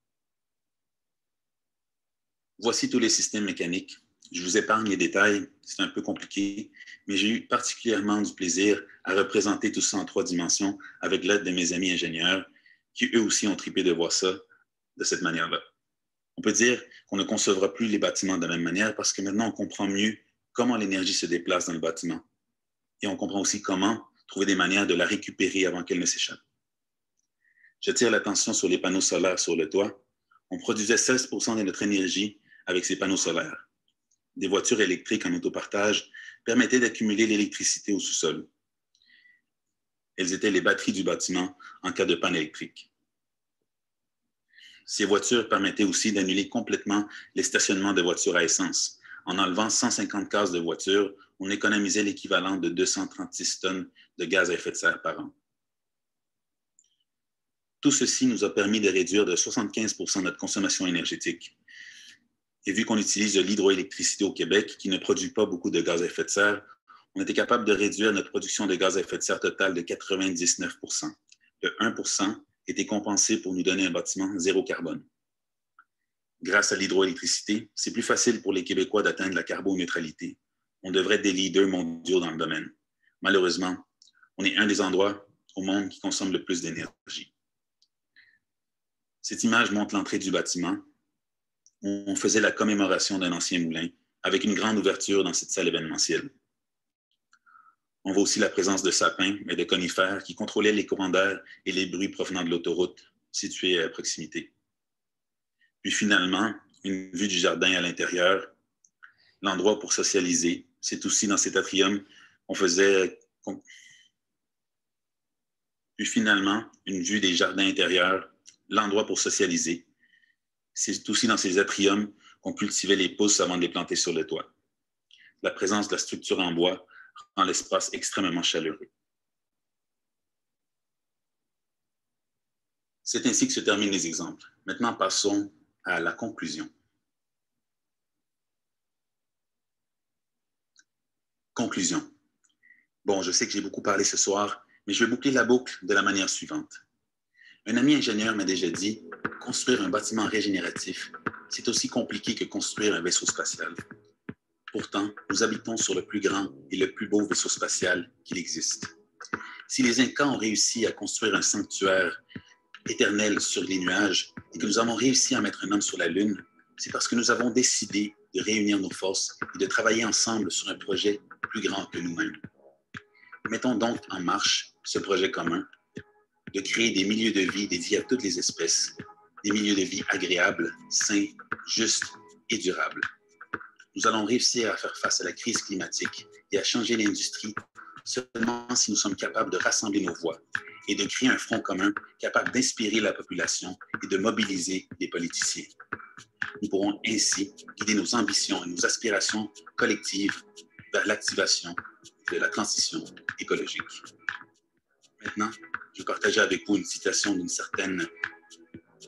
Voici tous les systèmes mécaniques. Je vous épargne les détails, c'est un peu compliqué, mais j'ai eu particulièrement du plaisir à représenter tout ça en 3 dimensions avec l'aide de mes amis ingénieurs qui eux aussi ont tripé de voir ça de cette manière-là. On peut dire qu'on ne concevra plus les bâtiments de la même manière parce que maintenant on comprend mieux comment l'énergie se déplace dans le bâtiment et on comprend aussi comment trouver des manières de la récupérer avant qu'elle ne s'échappe. J'attire l'attention sur les panneaux solaires sur le toit. On produisait 16% de notre énergie avec ces panneaux solaires. Des voitures électriques en autopartage permettaient d'accumuler l'électricité au sous-sol. Elles étaient les batteries du bâtiment en cas de panne électrique. Ces voitures permettaient aussi d'annuler complètement les stationnements de voitures à essence. En enlevant 150 cases de voitures, on économisait l'équivalent de 236 tonnes de gaz à effet de serre par an. Tout ceci nous a permis de réduire de 75% notre consommation énergétique. Et vu qu'on utilise de l'hydroélectricité au Québec, qui ne produit pas beaucoup de gaz à effet de serre, on était capable de réduire notre production de gaz à effet de serre totale de 99%. Le 1% était compensé pour nous donner un bâtiment zéro carbone. Grâce à l'hydroélectricité, c'est plus facile pour les Québécois d'atteindre la carboneutralité. On devrait être des leaders mondiaux dans le domaine. Malheureusement, on est un des endroits au monde qui consomme le plus d'énergie. Cette image montre l'entrée du bâtiment. On faisait la commémoration d'un ancien moulin avec une grande ouverture dans cette salle événementielle. On voit aussi la présence de sapins et de conifères qui contrôlaient les courants d'air et les bruits provenant de l'autoroute située à proximité. Puis finalement, une vue du jardin à l'intérieur, l'endroit pour socialiser. C'est aussi dans cet atrium qu'on faisait... Puis finalement, une vue des jardins intérieurs, l'endroit pour socialiser. C'est aussi dans ces atriums qu'on cultivait les pousses avant de les planter sur le toit. La présence de la structure en bois rend l'espace extrêmement chaleureux. C'est ainsi que se terminent les exemples. Maintenant, passons à la conclusion. Conclusion. Bon, je sais que j'ai beaucoup parlé ce soir, mais je vais boucler la boucle de la manière suivante. Un ami ingénieur m'a déjà dit, construire un bâtiment régénératif, c'est aussi compliqué que construire un vaisseau spatial. Pourtant, nous habitons sur le plus grand et le plus beau vaisseau spatial qu'il existe. Si les Incas ont réussi à construire un sanctuaire éternel sur les nuages et que nous avons réussi à mettre un homme sur la Lune, c'est parce que nous avons décidé de réunir nos forces et de travailler ensemble sur un projet plus grand que nous-mêmes. Mettons donc en marche ce projet commun de créer des milieux de vie dédiés à toutes les espèces, des milieux de vie agréables, sains, justes et durables. Nous allons réussir à faire face à la crise climatique et à changer l'industrie seulement si nous sommes capables de rassembler nos voix et de créer un front commun capable d'inspirer la population et de mobiliser les politiciens. Nous pourrons ainsi guider nos ambitions et nos aspirations collectives vers l'activation de la transition écologique. Maintenant, je vais partager avec vous une citation d'une certaine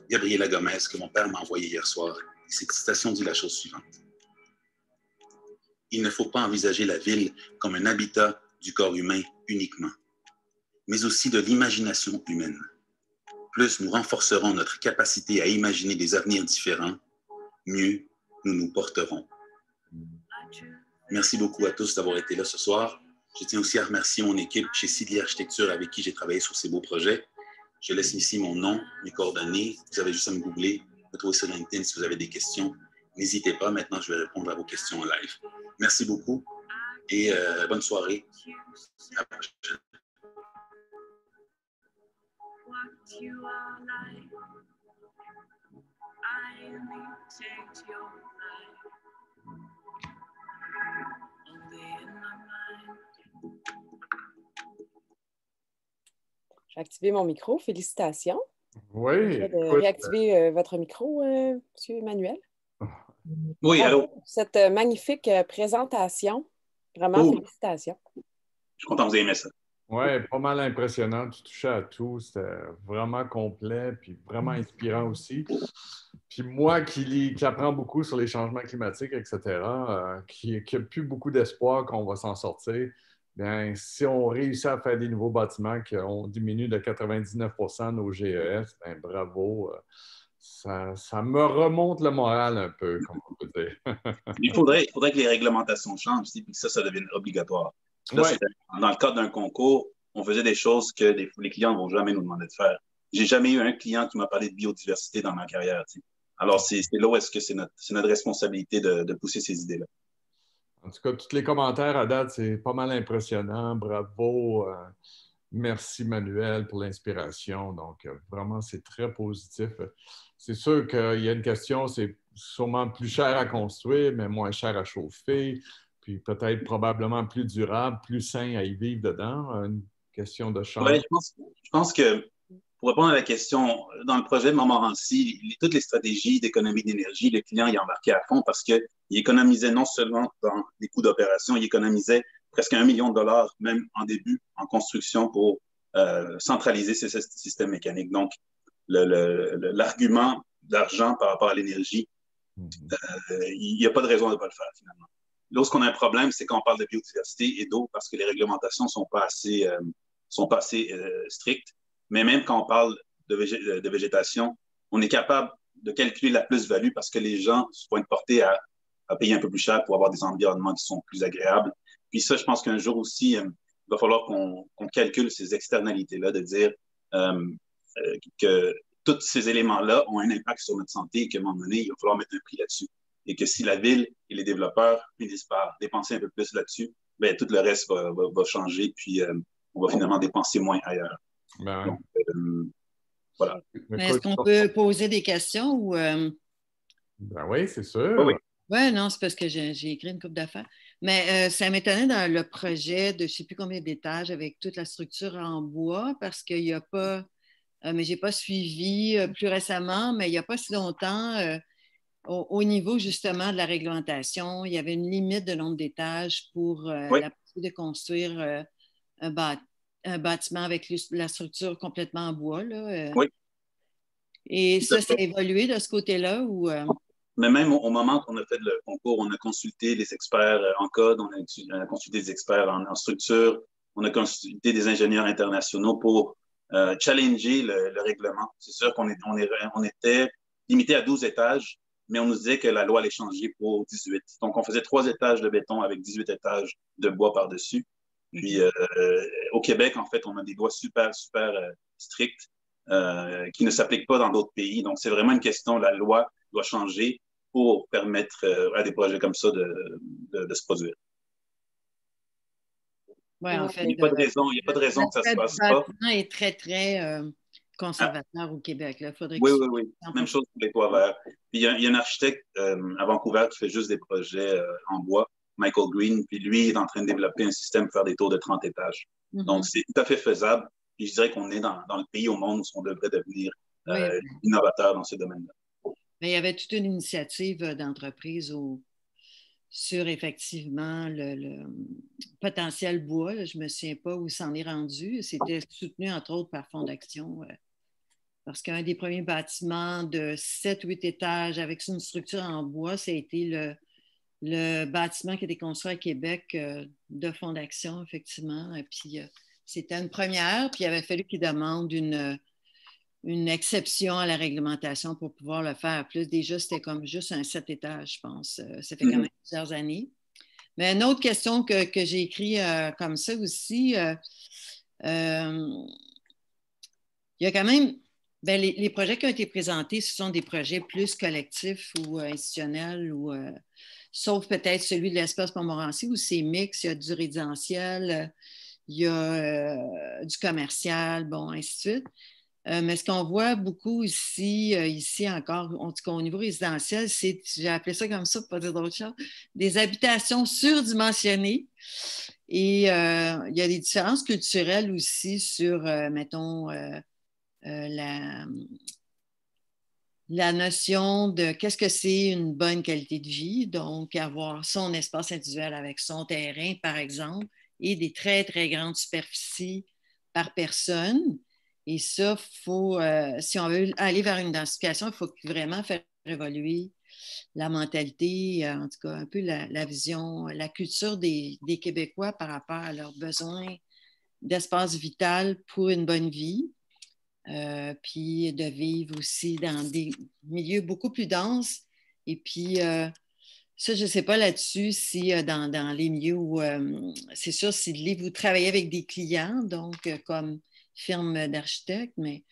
Gabriela Gomez que mon père m'a envoyée hier soir. Et cette citation dit la chose suivante. Il ne faut pas envisager la ville comme un habitat du corps humain uniquement, mais aussi de l'imagination humaine. Plus nous renforcerons notre capacité à imaginer des avenirs différents, mieux nous nous porterons. Merci beaucoup à tous d'avoir été là ce soir. Je tiens aussi à remercier mon équipe chez Sidley Architecture avec qui j'ai travaillé sur ces beaux projets. Je laisse ici mon nom, mes coordonnées. Vous avez juste à me googler, me trouver sur LinkedIn si vous avez des questions. N'hésitez pas, maintenant je vais répondre à vos questions en live. Merci beaucoup et bonne soirée. À la prochaine. J'ai activé mon micro. Félicitations. Oui. De réactiver votre micro, M. Emmanuel. Oui, allô. Cette magnifique présentation. Vraiment, félicitations. Je suis content que vous ayez aimé ça. Oui, pas mal impressionnant. Tu touchais à tout. C'était vraiment complet puis vraiment inspirant aussi. Puis moi qui apprends beaucoup sur les changements climatiques, etc., qui n'a plus beaucoup d'espoir qu'on va s'en sortir, bien, si on réussit à faire des nouveaux bâtiments qu'on diminue de 99% nos GES, bien, bravo. Ça me remonte le moral un peu, comme on peut dire. Il faudrait que les réglementations changent et que ça devienne obligatoire. Là, ouais. Dans le cadre d'un concours, on faisait des choses que les clients ne vont jamais nous demander de faire. J'ai jamais eu un client qui m'a parlé de biodiversité dans ma carrière. T'sais. Alors, c'est là où est-ce que c'est notre responsabilité de pousser ces idées-là. En tout cas, tous les commentaires à date, c'est pas mal impressionnant. Bravo. Merci, Manuel, pour l'inspiration. Donc, vraiment, c'est très positif. C'est sûr qu'il y a une question, c'est sûrement plus cher à construire, mais moins cher à chauffer, puis peut-être probablement plus durable, plus sain à y vivre dedans. Une question de Oui, chance. je pense que pour répondre à la question, dans le projet de Montmorency, toutes les stratégies d'économie d'énergie, le client y embarquait à fond parce qu'il économisait non seulement dans les coûts d'opération, il économisait presque $1 million, même en début, en construction, pour centraliser ces systèmes mécaniques. Donc, l'argument d'argent par rapport à l'énergie, il n'y a pas de raison de ne pas le faire, finalement. Lorsqu'on a un problème, c'est quand on parle de biodiversité et d'eau, parce que les réglementations ne sont pas assez strictes. Mais même quand on parle de végétation, on est capable de calculer la plus-value parce que les gens vont être portés à payer un peu plus cher pour avoir des environnements qui sont plus agréables. Puis ça, je pense qu'un jour aussi, il va falloir qu'on calcule ces externalités-là, de dire que tous ces éléments-là ont un impact sur notre santé et qu'à un moment donné, il va falloir mettre un prix là-dessus. Et que si la ville et les développeurs finissent par dépenser un peu plus là-dessus, bien, tout le reste va changer, puis on va finalement dépenser moins ailleurs. Ben, donc, voilà. Mais est-ce qu'on peut poser des questions ou Ben oui, c'est sûr. Oui, oui. Oui, non, c'est parce que j'ai écrit une couple d'affaires. Mais ça m'étonnait dans le projet de je ne sais plus combien d'étages avec toute la structure en bois parce qu'il n'y a pas, mais je n'ai pas suivi plus récemment, mais il n'y a pas si longtemps, au niveau justement de la réglementation, il y avait une limite de nombre d'étages pour Oui. la possibilité de construire un bâtiment avec la structure complètement en bois. Là, Oui. Et ça a évolué de ce côté-là ou Mais même au moment qu'on a fait le concours, on a consulté les experts en code, on a consulté des experts en structure, on a consulté des ingénieurs internationaux pour challenger le règlement. C'est sûr qu'on était limité à 12 étages, mais on nous disait que la loi allait changer pour 18. Donc, on faisait 3 étages de béton avec 18 étages de bois par-dessus. Puis, au Québec, en fait, on a des lois super, super strictes qui ne s'appliquent pas dans d'autres pays. Donc, c'est vraiment une question, la loi doit changer pour permettre à des projets comme ça de se produire. Oui, en fait. Il n'y a pas de raison que ça se passe pas. Le bâtiment est très, très conservateur au Québec. Là. Faudrait oui. Même chose pour les toits verts. Puis il y a un architecte à Vancouver qui fait juste des projets en bois, Michael Green, puis lui il est en train de développer un système pour faire des tours de 30 étages. Donc, c'est tout à fait faisable. Puis je dirais qu'on est dans le pays au monde où on devrait devenir innovateur dans ce domaine-là. Mais il y avait toute une initiative d'entreprise sur effectivement le potentiel bois. Là, je ne me souviens pas où ça en est rendu. C'était soutenu entre autres par Fonds d'Action parce qu'un des premiers bâtiments de 7-8 étages avec une structure en bois, ça a été le bâtiment qui a été construit à Québec de Fonds d'Action, effectivement. Et puis c'était une première, puis il avait fallu qu'ils demandent une exception à la réglementation pour pouvoir le faire. Plus déjà, c'était comme juste un 7 étages, je pense. Ça fait quand même plusieurs années. Mais une autre question que j'ai écrite comme ça aussi, il y a quand même, les projets qui ont été présentés, ce sont des projets plus collectifs ou institutionnels, sauf peut-être celui de l'espace Montmorency où c'est mix, il y a du résidentiel, il y a du commercial, bon, ainsi de suite. Mais ce qu'on voit beaucoup ici encore, en tout cas au niveau résidentiel, c'est, j'ai appelé ça comme ça pour ne pas dire d'autre chose, des habitations surdimensionnées. Et il y a des différences culturelles aussi sur, mettons, la notion de qu'est-ce que c'est une bonne qualité de vie, donc avoir son espace individuel avec son terrain, par exemple, et des très, très grandes superficies par personne. Et ça, si on veut aller vers une densification, il faut vraiment faire évoluer la mentalité, en tout cas un peu la vision, la culture des Québécois par rapport à leurs besoins d'espace vital pour une bonne vie, puis de vivre aussi dans des milieux beaucoup plus denses. Et puis, ça, je ne sais pas là-dessus si dans les milieux où, c'est sûr, si vous travaillez avec des clients, donc comme firme d'architectes, mais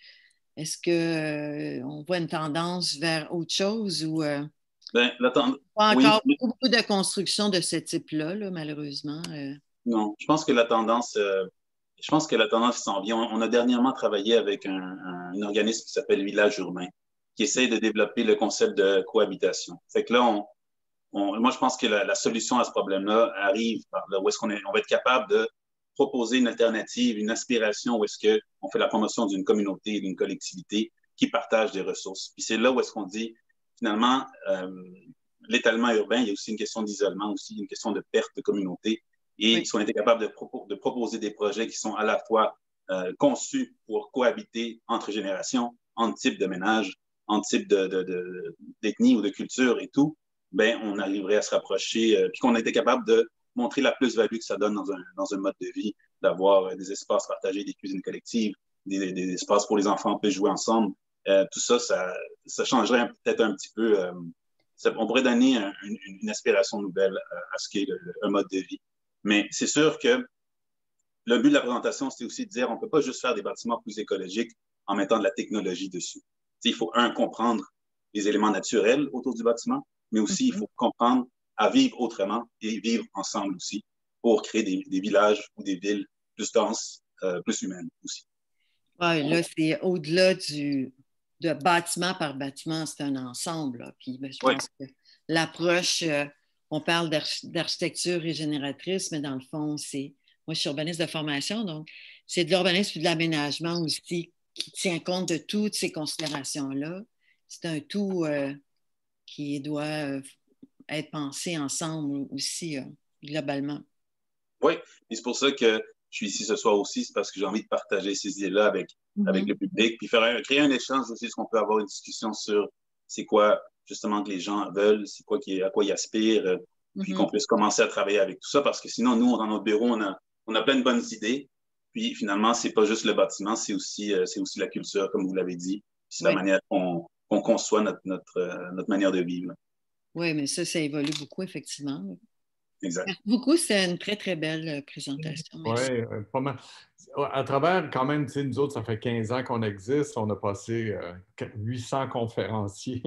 est-ce qu'on voit une tendance vers autre chose ou pas encore beaucoup de construction de ce type-là, là, malheureusement? Non, je pense que la tendance Je pense que la tendance s'en vient. On a dernièrement travaillé avec un organisme qui s'appelle Village Urbain, qui essaie de développer le concept de cohabitation. Fait que là, moi, je pense que la solution à ce problème-là arrive par là, où est-ce on va être capable de proposer une alternative, une aspiration, où est-ce qu'on fait la promotion d'une communauté, d'une collectivité qui partage des ressources. Puis c'est là où est-ce qu'on dit, finalement, l'étalement urbain, il y a aussi une question d'isolement, aussi une question de perte de communauté. Et si on était capable de proposer des projets qui sont à la fois conçus pour cohabiter entre générations, entre types de ménages, entre types d'ethnie ou de culture et tout, ben on arriverait à se rapprocher, puis qu'on était capable de montrer la plus-value que ça donne dans un mode de vie, d'avoir des espaces partagés, des cuisines collectives, des espaces pour les enfants, on peut jouer ensemble. Tout ça, ça changerait peut-être un petit peu. On pourrait donner une aspiration nouvelle à ce qu'est un mode de vie. Mais c'est sûr que le but de la présentation, c'était aussi de dire on ne peut pas juste faire des bâtiments plus écologiques en mettant de la technologie dessus. T'sais, il faut, comprendre les éléments naturels autour du bâtiment, mais aussi il faut comprendre à vivre autrement et vivre ensemble aussi pour créer des villages ou des villes plus denses, plus humaines aussi. Oui, là, c'est au-delà de bâtiment par bâtiment, c'est un ensemble. Là. Puis je pense que l'approche, on parle d'architecture régénératrice, mais dans le fond, moi, je suis urbaniste de formation, donc c'est de l'urbanisme et de l'aménagement aussi qui tient compte de toutes ces considérations-là. C'est un tout qui doit être pensé ensemble aussi, globalement. Oui, et c'est pour ça que je suis ici ce soir aussi, c'est parce que j'ai envie de partager ces idées-là avec le public, puis créer un échange aussi, est-ce qu'on peut avoir une discussion sur c'est quoi justement que les gens veulent, c'est quoi à quoi ils aspirent, puis qu'on puisse commencer à travailler avec tout ça, parce que sinon, nous, dans notre bureau, on a plein de bonnes idées, puis finalement, c'est pas juste le bâtiment, c'est aussi la culture, comme vous l'avez dit, c'est la manière qu'on conçoit notre manière de vivre. Oui, mais ça évolue beaucoup, effectivement. Exact. Merci beaucoup, c'est une très, très belle présentation. Oui, pas mal. À travers, quand même, nous autres, ça fait 15 ans qu'on existe. On a passé 800 conférenciers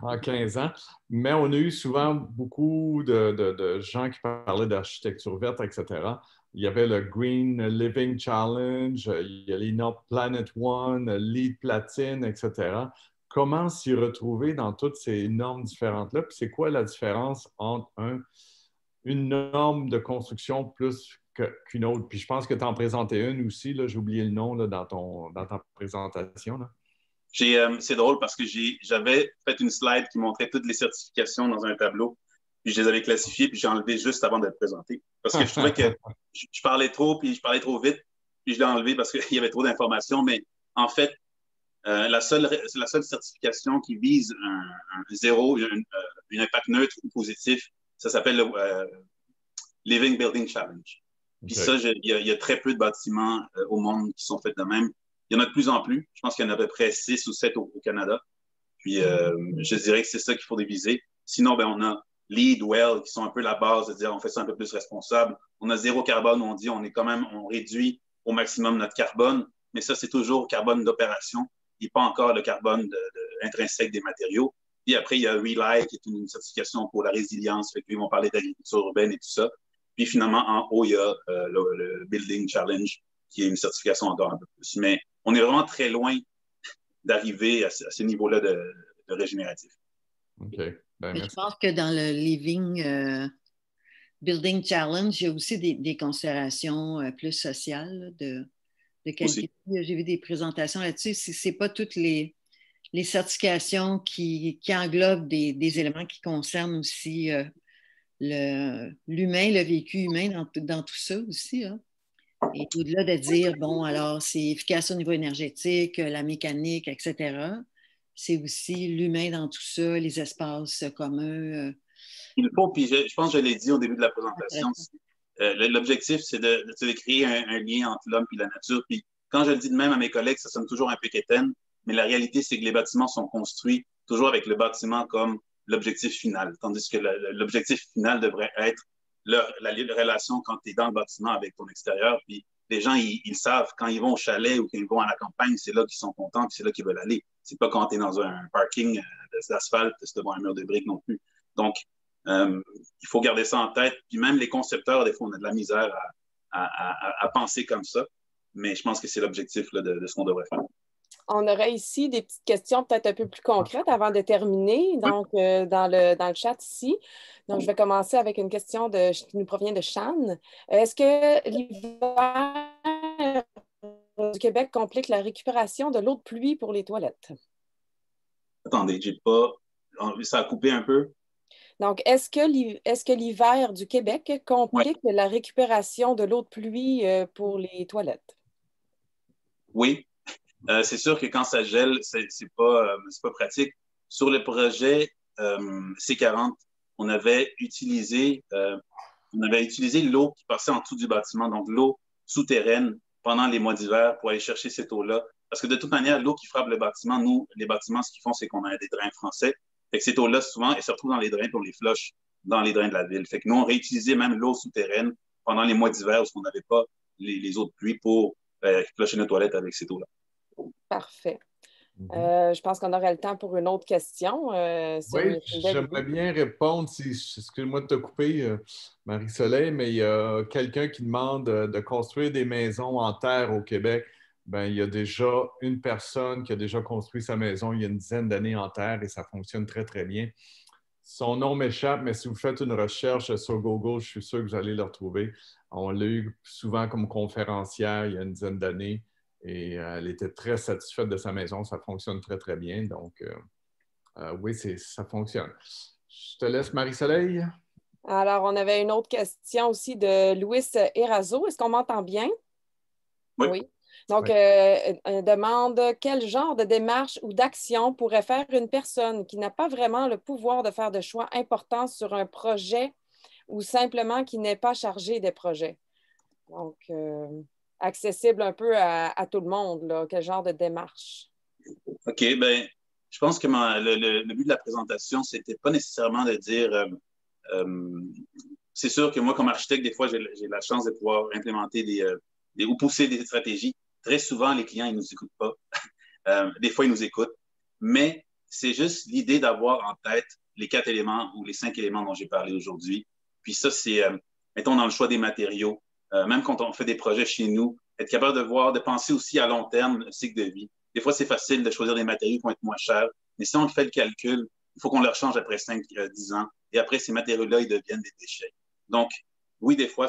en 15 ans. Mais on a eu souvent beaucoup de gens qui parlaient d'architecture verte, etc. Il y avait le Green Living Challenge, il y a les North Planet One, LEED Platine, etc. Comment s'y retrouver dans toutes ces normes différentes-là? Puis c'est quoi la différence entre une norme de construction plus qu'une autre? Puis je pense que tu en présentais une aussi, j'ai oublié le nom là, dans ta présentation. Là. C'est drôle parce que j'avais fait une slide qui montrait toutes les certifications dans un tableau, puis je les avais classifiées, puis j'ai enlevé juste avant de le présenter. Parce que je trouvais que je parlais trop, puis je parlais trop vite, puis je l'ai enlevé parce qu'il y avait trop d'informations. Mais en fait, la seule certification qui vise un zéro, un impact neutre ou positif, ça s'appelle le Living Building Challenge. Puis ça, il y a très peu de bâtiments au monde qui sont faits de même. Il y en a de plus en plus. Je pense qu'il y en a à peu près 6 ou 7 au Canada. Puis je dirais que c'est ça qu'il faut viser. Sinon, on a LEED, WELL, qui sont un peu la base de dire on fait ça un peu plus responsable. On a zéro carbone, on dit on réduit au maximum notre carbone, mais ça, c'est toujours carbone d'opération et pas encore le carbone intrinsèque des matériaux. Puis après, il y a RELI, qui est une certification pour la résilience. Fait qu'ils vont parler d'agriculture urbaine et tout ça. Puis finalement, en haut, il y a le Building Challenge, qui est une certification encore un peu plus. Mais on est vraiment très loin d'arriver à ce niveau-là de régénératif. OK. Je pense que dans le Living Building Challenge, il y a aussi des considérations plus sociales de qualité. J'ai vu des présentations là-dessus. Ce n'est pas toutes les certifications qui englobent des éléments qui concernent aussi l'humain, le vécu humain dans tout ça aussi. Hein. Et au-delà de dire, alors c'est efficace au niveau énergétique, la mécanique, etc., c'est aussi l'humain dans tout ça, les espaces communs. Il faut, puis je pense que je l'ai dit au début de la présentation, l'objectif, c'est de créer un lien entre l'homme et la nature. Puis quand je le dis de même à mes collègues, ça sonne toujours un peu quétaine, mais la réalité, c'est que les bâtiments sont construits toujours avec le bâtiment comme l'objectif final, tandis que l'objectif final devrait être la relation quand tu es dans le bâtiment avec ton extérieur. Puis les gens, ils savent quand ils vont au chalet ou quand ils vont à la campagne, c'est là qu'ils sont contents, puis c'est là qu'ils veulent aller. C'est pas quand tu es dans un parking d'asphalte, c'est devant un mur de briques non plus. Donc, il faut garder ça en tête. Puis même les concepteurs, des fois, on a de la misère à penser comme ça. Mais je pense que c'est l'objectif de ce qu'on devrait faire. On aurait ici des petites questions peut-être un peu plus concrètes avant de terminer, donc dans le chat ici. Donc, je vais commencer avec une question qui nous provient de Shan. Est-ce que l'hiver du Québec complique la récupération de l'eau de pluie pour les toilettes? Attendez, j'ai pas... Ça a coupé un peu. Donc, est-ce que l'hiver du Québec complique la récupération de l'eau de pluie pour les toilettes? Oui. C'est sûr que quand ça gèle, c'est pas pratique. Sur le projet C40, on avait utilisé l'eau qui passait en dessous du bâtiment, donc l'eau souterraine pendant les mois d'hiver pour aller chercher cette eau-là. Parce que de toute manière, l'eau qui frappe le bâtiment, nous, les bâtiments, ce qu'ils font, c'est qu'on a des drains français. Fait que cette eau-là, souvent, elle se retrouve dans les drains, puis on les flush dans les drains de la ville. Fait que nous, on réutilisait même l'eau souterraine pendant les mois d'hiver où on n'avait pas les eaux de pluie pour flusher nos toilettes avec cette eau-là. Parfait. Je pense qu'on aurait le temps pour une autre question. Oui, j'aimerais bien répondre, excuse-moi de te couper, Marie-Soleil, mais il y a quelqu'un qui demande de construire des maisons en terre au Québec. Bien, il y a déjà une personne qui a déjà construit sa maison il y a une dizaine d'années en terre et ça fonctionne très, très bien. Son nom m'échappe, mais si vous faites une recherche sur Google, je suis sûr que vous allez le retrouver. On l'a eu souvent comme conférencière il y a une dizaine d'années. Et elle était très satisfaite de sa maison. Ça fonctionne très, très bien. Donc, oui, ça fonctionne. Je te laisse, Marie-Soleil. Alors, on avait une autre question aussi de Louis Erazo. Est-ce qu'on m'entend bien? Oui. Donc, demande quel genre de démarche ou d'action pourrait faire une personne qui n'a pas vraiment le pouvoir de faire de choix importants sur un projet ou simplement qui n'est pas chargé des projets. Donc, accessible un peu à tout le monde, là. Quel genre de démarche? OK, bien, je pense que le but de la présentation, c'était pas nécessairement de dire... c'est sûr que moi, comme architecte, des fois, j'ai la chance de pouvoir implémenter ou pousser des stratégies. Très souvent, les clients, ils nous écoutent pas. Des fois, ils nous écoutent. Mais c'est juste l'idée d'avoir en tête les 4 éléments ou les 5 éléments dont j'ai parlé aujourd'hui. Puis ça, c'est, mettons, dans le choix des matériaux. Même quand on fait des projets chez nous, être capable de penser aussi à long terme le cycle de vie. Des fois, c'est facile de choisir des matériaux qui vont être moins chers, mais si on fait le calcul, il faut qu'on les rechange après 5-10 ans, et après, ces matériaux-là, ils deviennent des déchets. Donc, oui, des fois,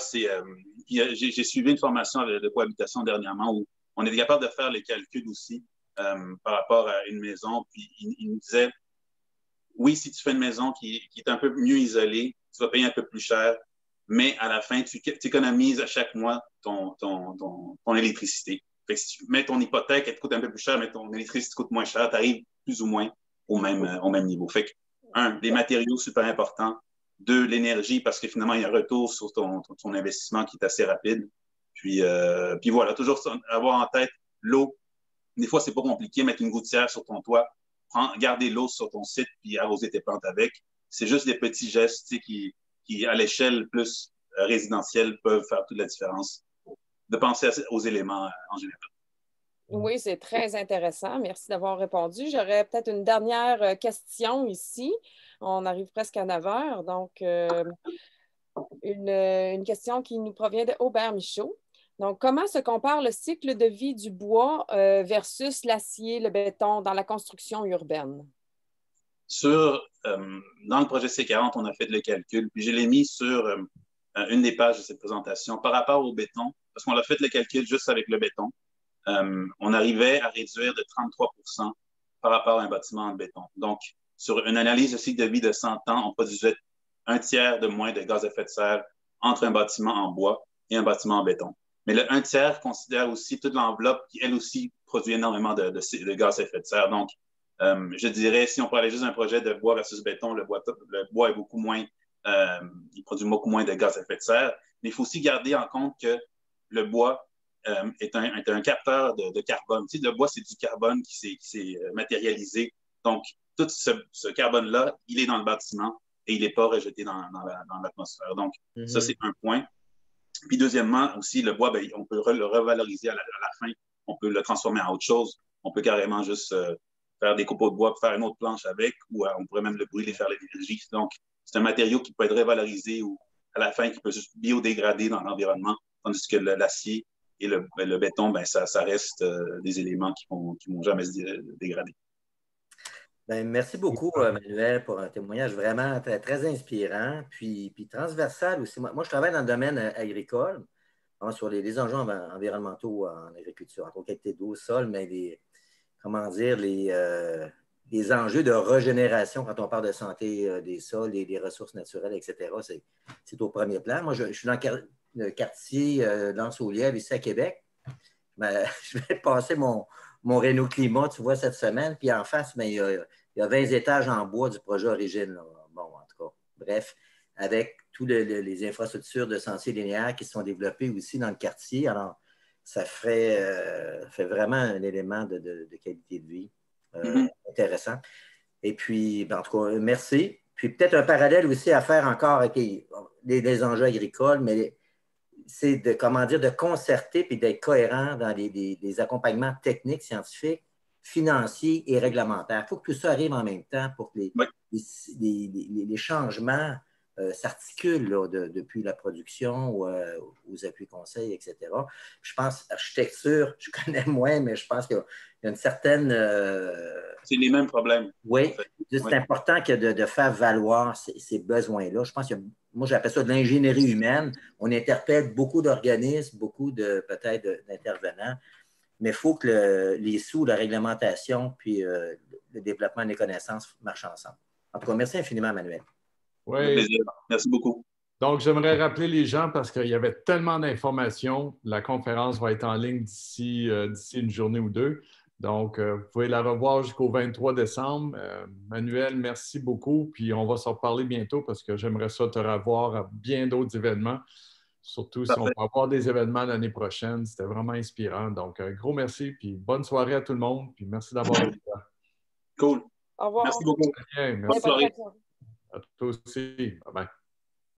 j'ai suivi une formation de cohabitation dernièrement où on est capable de faire les calculs aussi par rapport à une maison, puis il nous disait, oui, si tu fais une maison qui est un peu mieux isolée, tu vas payer un peu plus cher, mais à la fin, tu économises à chaque mois ton électricité. Fait que si tu mets ton hypothèque, elle te coûte un peu plus cher, mais ton électricité coûte moins cher, tu arrives plus ou moins au même niveau. Fait que, 1, les matériaux, super importants. 2, l'énergie, parce que finalement, il y a un retour sur ton investissement qui est assez rapide. Puis voilà, toujours avoir en tête l'eau. Des fois, c'est pas compliqué, mettre une gouttière sur ton toit, garder l'eau sur ton site, puis arroser tes plantes avec. C'est juste des petits gestes qui, à l'échelle plus résidentielle, peuvent faire toute la différence. De penser aux éléments en général. Oui, c'est très intéressant. Merci d'avoir répondu. J'aurais peut-être une dernière question ici. On arrive presque à 9 heures. Donc, une question qui nous provient de Aubert Michaud. Donc, comment se compare le cycle de vie du bois versus l'acier, le béton dans la construction urbaine? Dans le projet C40, on a fait le calcul, puis je l'ai mis sur une des pages de cette présentation par rapport au béton, parce qu'on a fait le calcul juste avec le béton. On arrivait à réduire de 33% par rapport à un bâtiment en béton. Donc, sur une analyse de cycle de vie de 100 ans, on produisait 1/3 de moins de gaz à effet de serre entre un bâtiment en bois et un bâtiment en béton. Mais le 1/3 considère aussi toute l'enveloppe qui, elle aussi, produit énormément de gaz à effet de serre. Donc, je dirais, si on parlait juste d'un projet de bois versus béton, le bois est beaucoup moins, il produit beaucoup moins de gaz à effet de serre. Mais il faut aussi garder en compte que le bois est un capteur de carbone. Tu sais, le bois, c'est du carbone qui s'est matérialisé. Donc, tout ce carbone-là, il est dans le bâtiment et il n'est pas rejeté dans l'atmosphère. Donc, ça, c'est un point. Puis, deuxièmement, aussi, le bois, ben, on peut le revaloriser à la fin. On peut le transformer en autre chose. On peut carrément juste faire des copeaux de bois pour faire une autre planche avec, ou on pourrait même le brûler, faire de l'énergie. Donc, c'est un matériau qui peut être revalorisé ou à la fin, qui peut juste biodégrader dans l'environnement tandis que l'acier et le béton, ben, ça reste des éléments qui vont jamais se dégrader. Ben, merci beaucoup, Manuel, pour un témoignage vraiment très, très inspirant, puis transversal aussi. Moi, je travaille dans le domaine agricole, hein, sur les enjeux environnementaux en agriculture, en qualité d'eau, sol, mais les enjeux de régénération quand on parle de santé des sols et des ressources naturelles, etc. C'est au premier plan. Moi, je suis dans le quartier d'Anse-aux-Lièvres, ici à Québec. Ben, je vais passer mon Réno-Climat, tu vois, cette semaine. Puis en face, mais il y a 20 étages en bois du projet Origine. Là. Bon, en tout cas, bref, avec toutes les infrastructures de sentiers linéaires qui sont développées aussi dans le quartier. Alors, ça fait vraiment un élément de qualité de vie intéressant. Et puis, ben, en tout cas, merci. Puis peut-être un parallèle aussi à faire encore avec les enjeux agricoles, mais c'est de concerter puis d'être cohérent dans les accompagnements techniques, scientifiques, financiers et réglementaires. Il faut que tout ça arrive en même temps pour que les changements s'articulent depuis la production aux appuis conseils, etc. Je pense, architecture, je connais moins, mais je pense qu'il y a une certaine... c'est les mêmes problèmes. Oui, en fait. C'est important que de faire valoir ces besoins-là. Je pense que moi, j'appelle ça de l'ingénierie humaine. On interpelle beaucoup d'organismes, beaucoup peut-être d'intervenants, mais il faut que les sous, la réglementation, puis le développement des connaissances marchent ensemble. En tout cas, merci infiniment, Manuel. Oui. Merci beaucoup. Donc, j'aimerais rappeler les gens parce qu'il y avait tellement d'informations. La conférence va être en ligne d'ici une journée ou deux. Donc, vous pouvez la revoir jusqu'au 23 décembre. Manuel, merci beaucoup. Puis, on va se reparler bientôt parce que j'aimerais ça te revoir à bien d'autres événements. Surtout si on peut avoir des événements l'année prochaine. C'était vraiment inspirant. Donc, un gros merci. Puis, bonne soirée à tout le monde. Puis, merci d'avoir été là. Cool. Au revoir. Merci beaucoup. Bien, merci. Bonne soirée. À toi aussi. Bye bye.